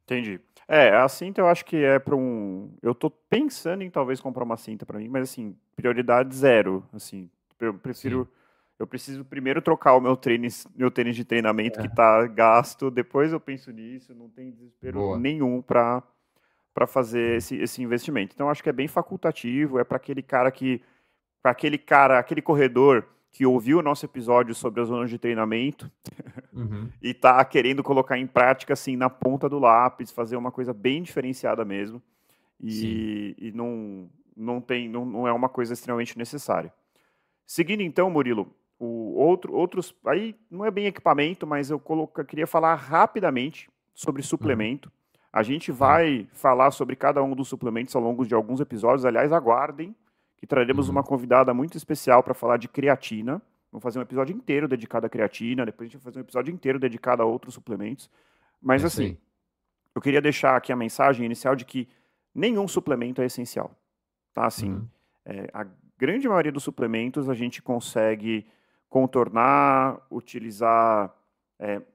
Entendi. A cinta eu acho que é para um... Eu tô pensando em talvez comprar uma cinta para mim, mas assim, prioridade zero, assim. Eu prefiro... Sim. Eu preciso primeiro trocar o meu tênis de treinamento que tá gasto, depois eu penso nisso, não tem desespero nenhum para fazer esse investimento. Então acho que é bem facultativo, é para aquele corredor que ouviu o nosso episódio sobre as zonas de treinamento e está querendo colocar em prática, assim, na ponta do lápis, fazer uma coisa bem diferenciada mesmo. E não é uma coisa extremamente necessária. Seguindo então, Murilo, outros... Aí não é bem equipamento, mas eu queria falar rapidamente sobre suplemento. A gente vai falar sobre cada um dos suplementos ao longo de alguns episódios. Aliás, aguardem que traremos uma convidada muito especial para falar de creatina. Vamos fazer um episódio inteiro dedicado à creatina, depois a gente vai fazer um episódio inteiro dedicado a outros suplementos. Mas assim, eu queria deixar aqui a mensagem inicial de que nenhum suplemento é essencial. Tá? Assim, a grande maioria dos suplementos a gente consegue contornar, utilizar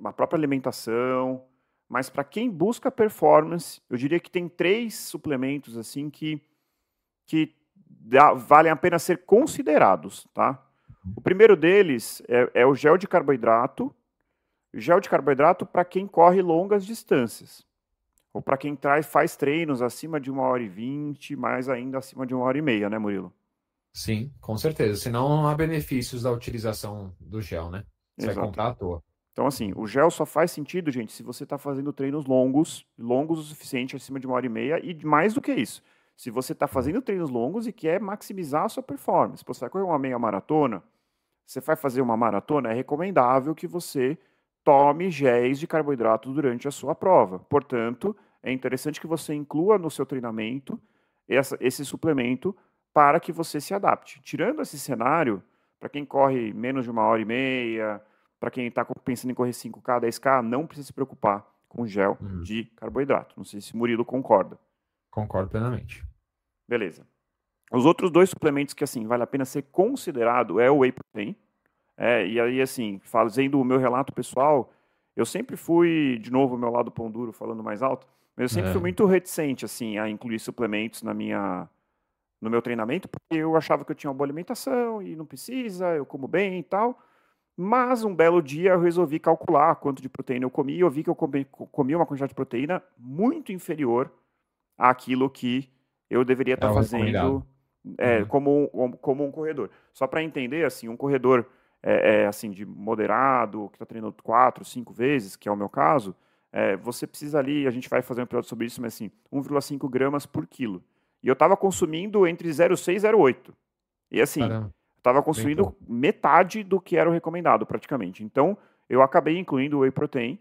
a própria alimentação, mas para quem busca performance, eu diria que tem 3 suplementos assim que valem a pena ser considerados, tá? O primeiro deles é o gel de carboidrato. Gel de carboidrato para quem corre longas distâncias. Ou para quem faz treinos acima de 1h20, mais ainda acima de 1h30, né, Murilo? Sim, com certeza. Senão não há benefícios da utilização do gel, né? Você vai comprar à toa. Então, assim, o gel só faz sentido, gente, se você está fazendo treinos longos o suficiente, acima de 1h30, e mais do que isso. se você está fazendo treinos longos e quer maximizar a sua performance. Você vai correr uma meia maratona, você vai fazer uma maratona, é recomendável que você tome géis de carboidrato durante a sua prova. Portanto, é interessante que você inclua no seu treinamento esse suplemento para que você se adapte. Tirando esse cenário, para quem corre menos de 1h30, para quem está pensando em correr 5K, 10K, não precisa se preocupar com gel de carboidrato. Não sei se o Murilo concorda. Concordo plenamente. Beleza. Os outros 2 suplementos que, assim, vale a pena ser considerado é o Whey Protein. E aí, assim, fazendo o meu relato pessoal, eu sempre fui, de novo, o meu lado pão duro, falando mais alto, mas eu sempre fui muito reticente, assim, a incluir suplementos no meu treinamento, porque eu achava que eu tinha uma boa alimentação e não precisa, eu como bem e tal. Mas um belo dia eu resolvi calcular quanto de proteína eu comi e eu vi que eu comi uma quantidade de proteína muito inferior àquilo que eu deveria estar fazendo como um corredor. Só para entender, assim, um corredor assim, de moderado, que está treinando 4, 5 vezes, que é o meu caso, você precisa ali, a gente vai fazer um episódio sobre isso, mas assim, 1,5 gramas por quilo. E eu estava consumindo entre 0,6 e 0,8. E assim, estava consumindo metade do que era o recomendado, praticamente. Então, eu acabei incluindo o Whey Protein.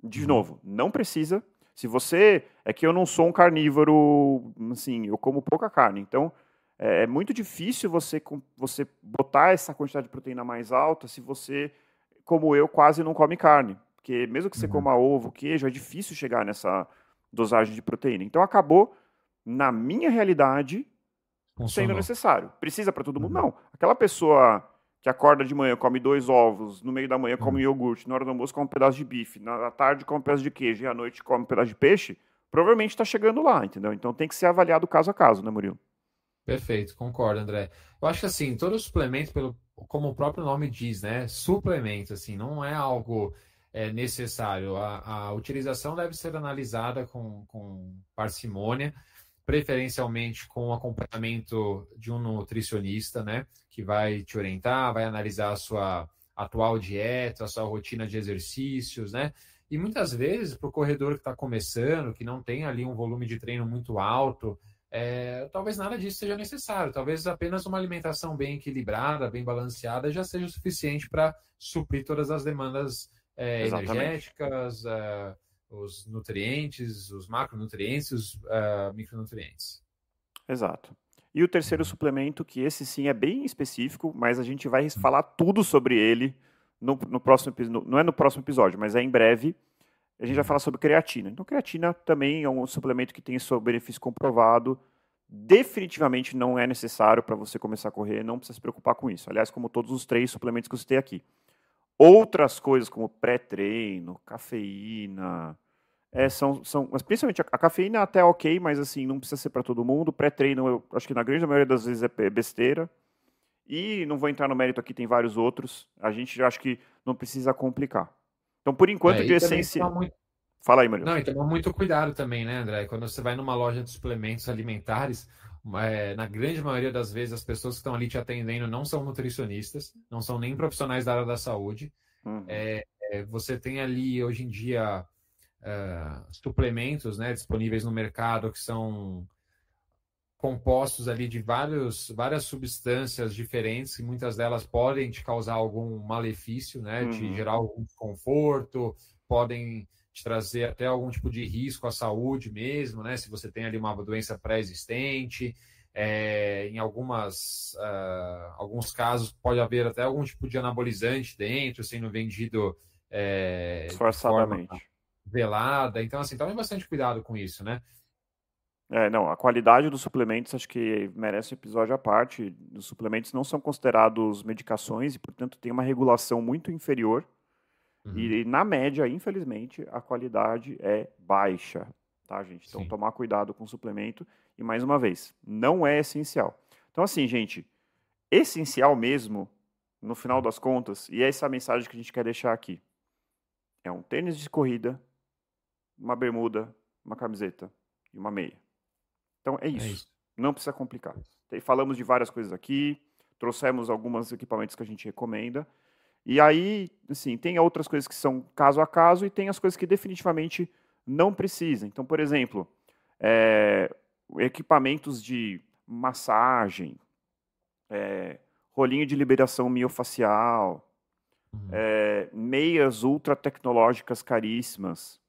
De novo, não precisa. Se você... É que eu não sou um carnívoro, assim, eu como pouca carne. Então, é muito difícil você botar essa quantidade de proteína mais alta se você, como eu, quase não come carne. Porque mesmo que você coma ovo, queijo, é difícil chegar nessa dosagem de proteína. Então, acabou, na minha realidade, sendo necessário. Precisa para todo mundo? Não. Aquela pessoa que acorda de manhã, come 2 ovos, no meio da manhã come iogurte, na hora do almoço come um pedaço de bife, na tarde come um pedaço de queijo e à noite come um pedaço de peixe, provavelmente está chegando lá, entendeu? Então tem que ser avaliado caso a caso, né, Murilo? Perfeito, concordo, André. Eu acho que assim, todo suplemento, como o próprio nome diz, né? Suplemento, assim, não é algo necessário. A utilização deve ser analisada com parcimônia, preferencialmente com o acompanhamento de um nutricionista, né? Que vai te orientar, vai analisar a sua atual dieta, a sua rotina de exercícios, né? E muitas vezes, para o corredor que está começando, que não tem ali um volume de treino muito alto, talvez nada disso seja necessário. Talvez apenas uma alimentação bem equilibrada, bem balanceada, já seja o suficiente para suprir todas as demandas energéticas, os nutrientes, os macronutrientes, os micronutrientes. Exato. E o terceiro suplemento, que esse sim é bem específico, mas a gente vai falar tudo sobre ele no próximo episódio. Não é no próximo episódio, mas é em breve. A gente vai falar sobre creatina. Então, creatina também é um suplemento que tem seu benefício comprovado. Definitivamente não é necessário para você começar a correr, não precisa se preocupar com isso. Aliás, como todos os 3 suplementos que eu citei aqui. Outras coisas, como pré-treino, cafeína, mas principalmente a cafeína até ok, mas assim, não precisa ser para todo mundo. Pré-treino, eu acho que na grande maioria das vezes é besteira. E não vou entrar no mérito aqui, tem vários outros. A gente já acha que não precisa complicar. Então, por enquanto, de essência... Fala aí, Mario. Não, e tomar muito cuidado também, né, André? Quando você vai numa loja de suplementos alimentares, na grande maioria das vezes as pessoas que estão ali te atendendo não são nutricionistas, não são nem profissionais da área da saúde. Você tem ali, hoje em dia, suplementos, né, disponíveis no mercado que são compostos ali de várias substâncias diferentes, e muitas delas podem te causar algum malefício, né, te gerar algum desconforto, podem te trazer até algum tipo de risco à saúde mesmo, né, se você tem ali uma doença pré-existente. Em alguns casos pode haver até algum tipo de anabolizante dentro, sendo vendido disfarçadamente, de forma velada. Então, assim, tome bastante cuidado com isso, né? Não, a qualidade dos suplementos acho que merece um episódio à parte. Os suplementos não são considerados medicações e, portanto, tem uma regulação muito inferior. E, na média, infelizmente, a qualidade é baixa, tá, gente? Então, tomar cuidado com o suplemento. E, mais uma vez, não é essencial. Então, assim, gente, essencial mesmo, no final das contas, e essa é a mensagem que a gente quer deixar aqui, é um tênis de corrida, uma bermuda, uma camiseta e uma meia. Então, é isso. Não precisa complicar. Falamos de várias coisas aqui, trouxemos alguns equipamentos que a gente recomenda. E aí, assim, tem outras coisas que são caso a caso e tem as coisas que definitivamente não precisam. Então, por exemplo, equipamentos de massagem, rolinho de liberação miofacial, meias ultra tecnológicas caríssimas,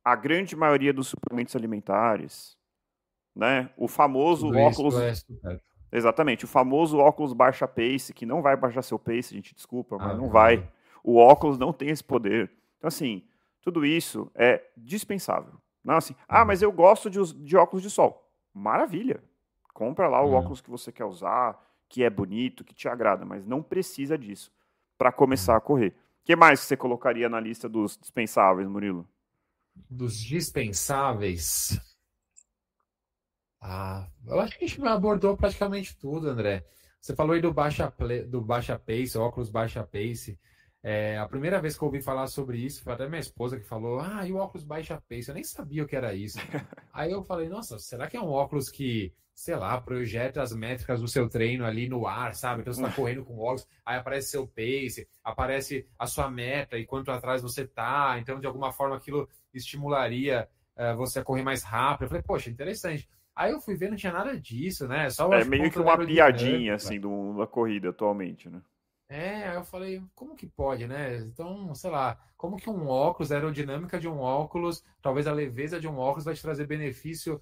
a grande maioria dos suplementos alimentares, né? O famoso Tudo óculos... Exatamente, o famoso óculos baixa pace, que não vai baixar seu pace, gente, desculpa, mas não vai. O óculos não tem esse poder. Então, assim, tudo isso é dispensável. Não assim, mas eu gosto de óculos de sol. Maravilha. Compra lá o óculos que você quer usar, que é bonito, que te agrada, mas não precisa disso para começar a correr. O que mais você colocaria na lista dos dispensáveis, Murilo? Dos dispensáveis... eu acho que a gente abordou praticamente tudo, André. Você falou aí do baixa pace, óculos baixa pace. A primeira vez que eu ouvi falar sobre isso, foi até minha esposa que falou, e o óculos baixa pace? Eu nem sabia o que era isso. Aí eu falei, nossa, será que é um óculos que, sei lá, projeta as métricas do seu treino ali no ar, sabe? Então você está correndo com óculos, aí aparece seu pace, aparece a sua meta e quanto atrás você tá. Então, de alguma forma, aquilo estimularia você a correr mais rápido. Eu falei, poxa, interessante. Aí eu fui ver, não tinha nada disso, né? Só meio que uma piadinha, assim, da corrida atualmente, né? Aí eu falei, como que pode, né? Então, sei lá, como que um óculos, a aerodinâmica de um óculos, talvez a leveza de um óculos vai te trazer benefício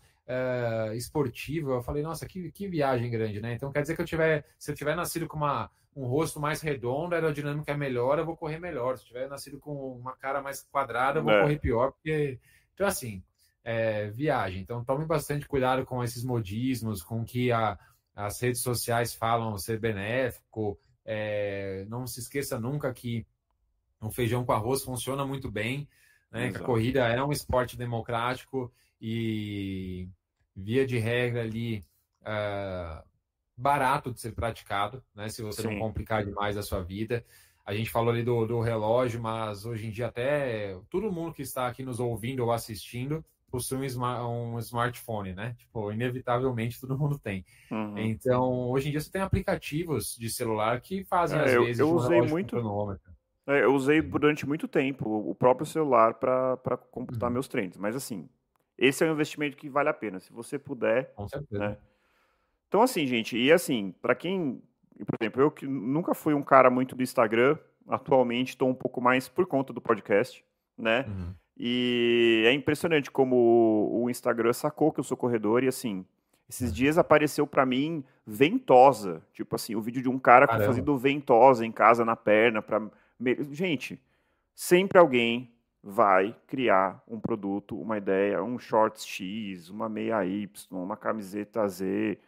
esportivo. Eu falei, nossa, que viagem grande, né? Então quer dizer que se eu tiver nascido com um rosto mais redondo, a aerodinâmica é melhor, eu vou correr melhor. Se eu tiver nascido com uma cara mais quadrada, eu vou correr pior, porque... Então, assim... viagem. Então, tome bastante cuidado com esses modismos, com que as redes sociais falam ser benéfico. Não se esqueça nunca que um feijão com arroz funciona muito bem, né? Que a corrida é um esporte democrático e, via de regra, ali barato de ser praticado, né? Se você não complicar demais a sua vida. A gente falou ali do relógio, mas hoje em dia até todo mundo que está aqui nos ouvindo ou assistindo possui um smartphone, né? Tipo, inevitavelmente todo mundo tem. Então, hoje em dia você tem aplicativos de celular que fazem, às vezes, eu um usei relógio muito, cronômetro. eu usei durante muito tempo o próprio celular para computar meus treinos. Mas, assim, esse é um investimento que vale a pena, se você puder. Com certeza. Né? Então, assim, gente, e assim, para quem... Por exemplo, eu que nunca fui um cara muito do Instagram, atualmente estou um pouco mais por conta do podcast, né? E é impressionante como o Instagram sacou que eu sou corredor e, assim, esses dias apareceu para mim ventosa, tipo assim, o vídeo de um cara fazendo ventosa em casa na perna. Gente, sempre alguém vai criar um produto, uma ideia, um shorts X, uma meia Y, uma camiseta Z,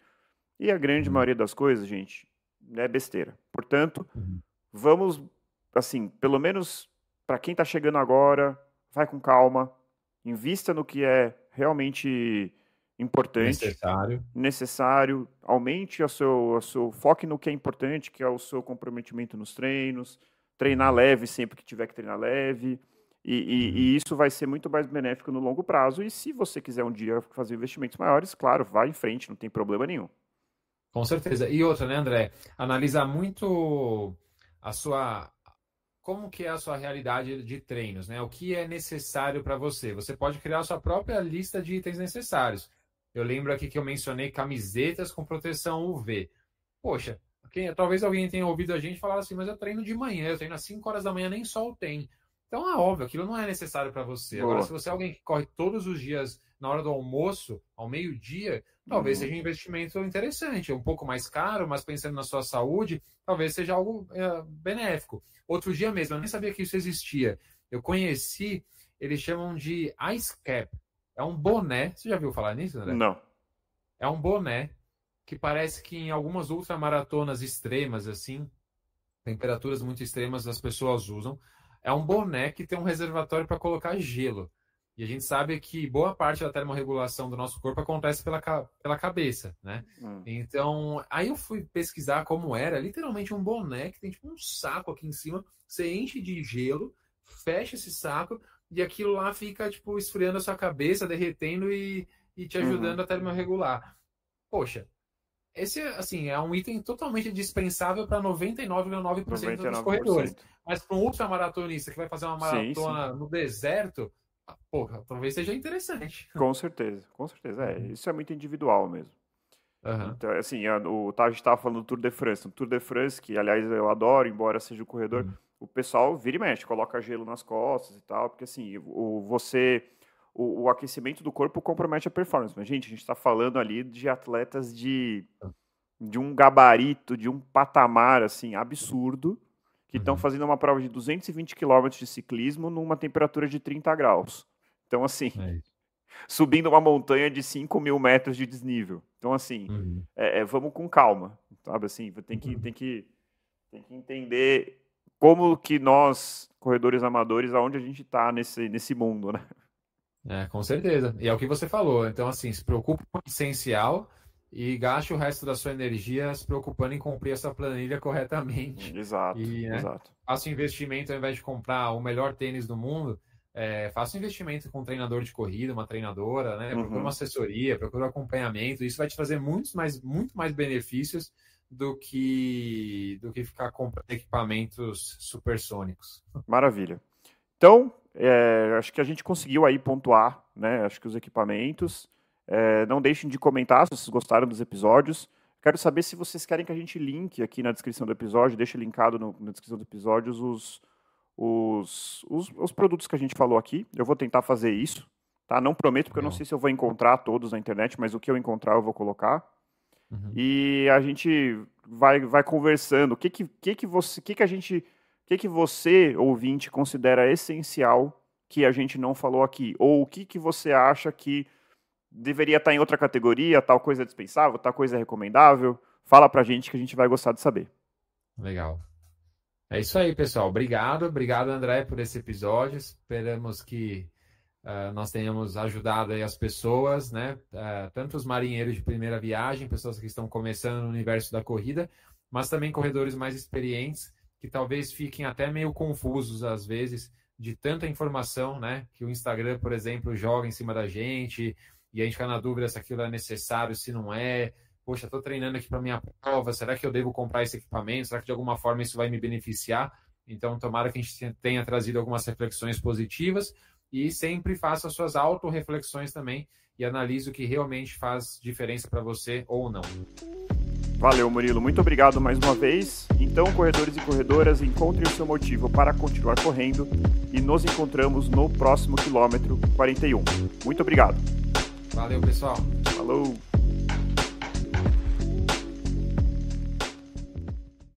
e a grande maioria das coisas, gente, é besteira. Portanto, vamos, assim, pelo menos para quem está chegando agora, vai com calma, invista no que é realmente importante, necessário, aumente o seu foque no que é importante, que é o seu comprometimento nos treinos, treinar leve sempre que tiver que treinar leve, e isso vai ser muito mais benéfico no longo prazo. E se você quiser um dia fazer investimentos maiores, claro, vá em frente, não tem problema nenhum. Com certeza. E outra, né, André? Analisar muito como que é a sua realidade de treinos, né? O que é necessário para você. Você pode criar a sua própria lista de itens necessários. Eu lembro aqui que eu mencionei camisetas com proteção UV. Poxa, talvez alguém tenha ouvido a gente falar assim, mas eu treino de manhã, eu treino às 5 horas da manhã, nem sol tem. Então é óbvio, aquilo não é necessário para você. Agora, se você é alguém que corre todos os dias na hora do almoço, ao meio-dia, talvez seja um investimento interessante, um pouco mais caro, mas pensando na sua saúde, talvez seja algo benéfico. Outro dia mesmo, eu nem sabia que isso existia. Eu conheci, eles chamam de Ice Cap. É um boné. Você já viu falar nisso, André? Não. É um boné que parece que em algumas ultramaratonas extremas, assim, temperaturas muito extremas, as pessoas usam. É um boné que tem um reservatório para colocar gelo. E a gente sabe que boa parte da termorregulação do nosso corpo acontece pela cabeça, né? Então, aí eu fui pesquisar como era, literalmente um boné que tem tipo um saco aqui em cima, você enche de gelo, fecha esse saco e aquilo lá fica tipo esfriando a sua cabeça, derretendo e te ajudando a termorregular. Poxa, esse assim, é um item totalmente dispensável para 99,9% dos corredores. Mas para um ultramaratonista que vai fazer uma maratona no deserto, pô, talvez seja interessante. Com certeza, com certeza. Isso é muito individual mesmo. Então, assim, a gente estava falando do Tour de France. O Tour de France, que, aliás, eu adoro, embora seja o corredor, o pessoal vira e mexe, coloca gelo nas costas e tal, porque, assim, o aquecimento do corpo compromete a performance. Mas, gente, a gente está falando ali de atletas de um gabarito, de um patamar, assim, absurdo, que estão fazendo uma prova de 220 km de ciclismo numa temperatura de 30 graus. Então, assim, subindo uma montanha de 5.000 metros de desnível. Então, assim, vamos com calma, sabe? Assim, tem que entender como que nós, corredores amadores, aonde a gente está nesse mundo, né? Com certeza. E é o que você falou. Então, assim, se preocupe com o essencial e gaste o resto da sua energia se preocupando em cumprir essa planilha corretamente. Exato, exato. Faça um investimento ao invés de comprar o melhor tênis do mundo. Faça um investimento com um treinador de corrida, uma treinadora, né? Procura uma assessoria, procura um acompanhamento. Isso vai te trazer muito mais benefícios do que ficar comprando equipamentos supersônicos. Maravilha. Então, acho que a gente conseguiu aí pontuar, né? Acho que os equipamentos. Não deixem de comentar se vocês gostaram dos episódios. Quero saber se vocês querem que a gente linke aqui na descrição do episódio, deixe linkado na descrição do episódio os produtos que a gente falou aqui. Eu vou tentar fazer isso, tá? Não prometo, porque eu não sei se eu vou encontrar todos na internet, mas o que eu encontrar eu vou colocar. E a gente vai conversando. O que você, ouvinte, considera essencial que a gente não falou aqui? Ou o que você acha que deveria estar em outra categoria, tal coisa é dispensável, tal coisa é recomendável? Fala pra gente que a gente vai gostar de saber. Legal. É isso aí, pessoal. Obrigado, André, por esse episódio. Esperamos que nós tenhamos ajudado aí as pessoas, né? Tanto os marinheiros de primeira viagem, pessoas que estão começando no universo da corrida, mas também corredores mais experientes, que talvez fiquem até meio confusos às vezes de tanta informação, né? Que o Instagram, por exemplo, joga em cima da gente e a gente fica na dúvida se aquilo é necessário, se não é. Poxa, estou treinando aqui para minha prova, será que eu devo comprar esse equipamento? Será que de alguma forma isso vai me beneficiar? Então, tomara que a gente tenha trazido algumas reflexões positivas e sempre faça suas autorreflexões também e analise o que realmente faz diferença para você ou não. Valeu, Murilo. Muito obrigado mais uma vez. Então, corredores e corredoras, encontrem o seu motivo para continuar correndo e nos encontramos no próximo quilômetro 41. Muito obrigado. Valeu, pessoal. Falou.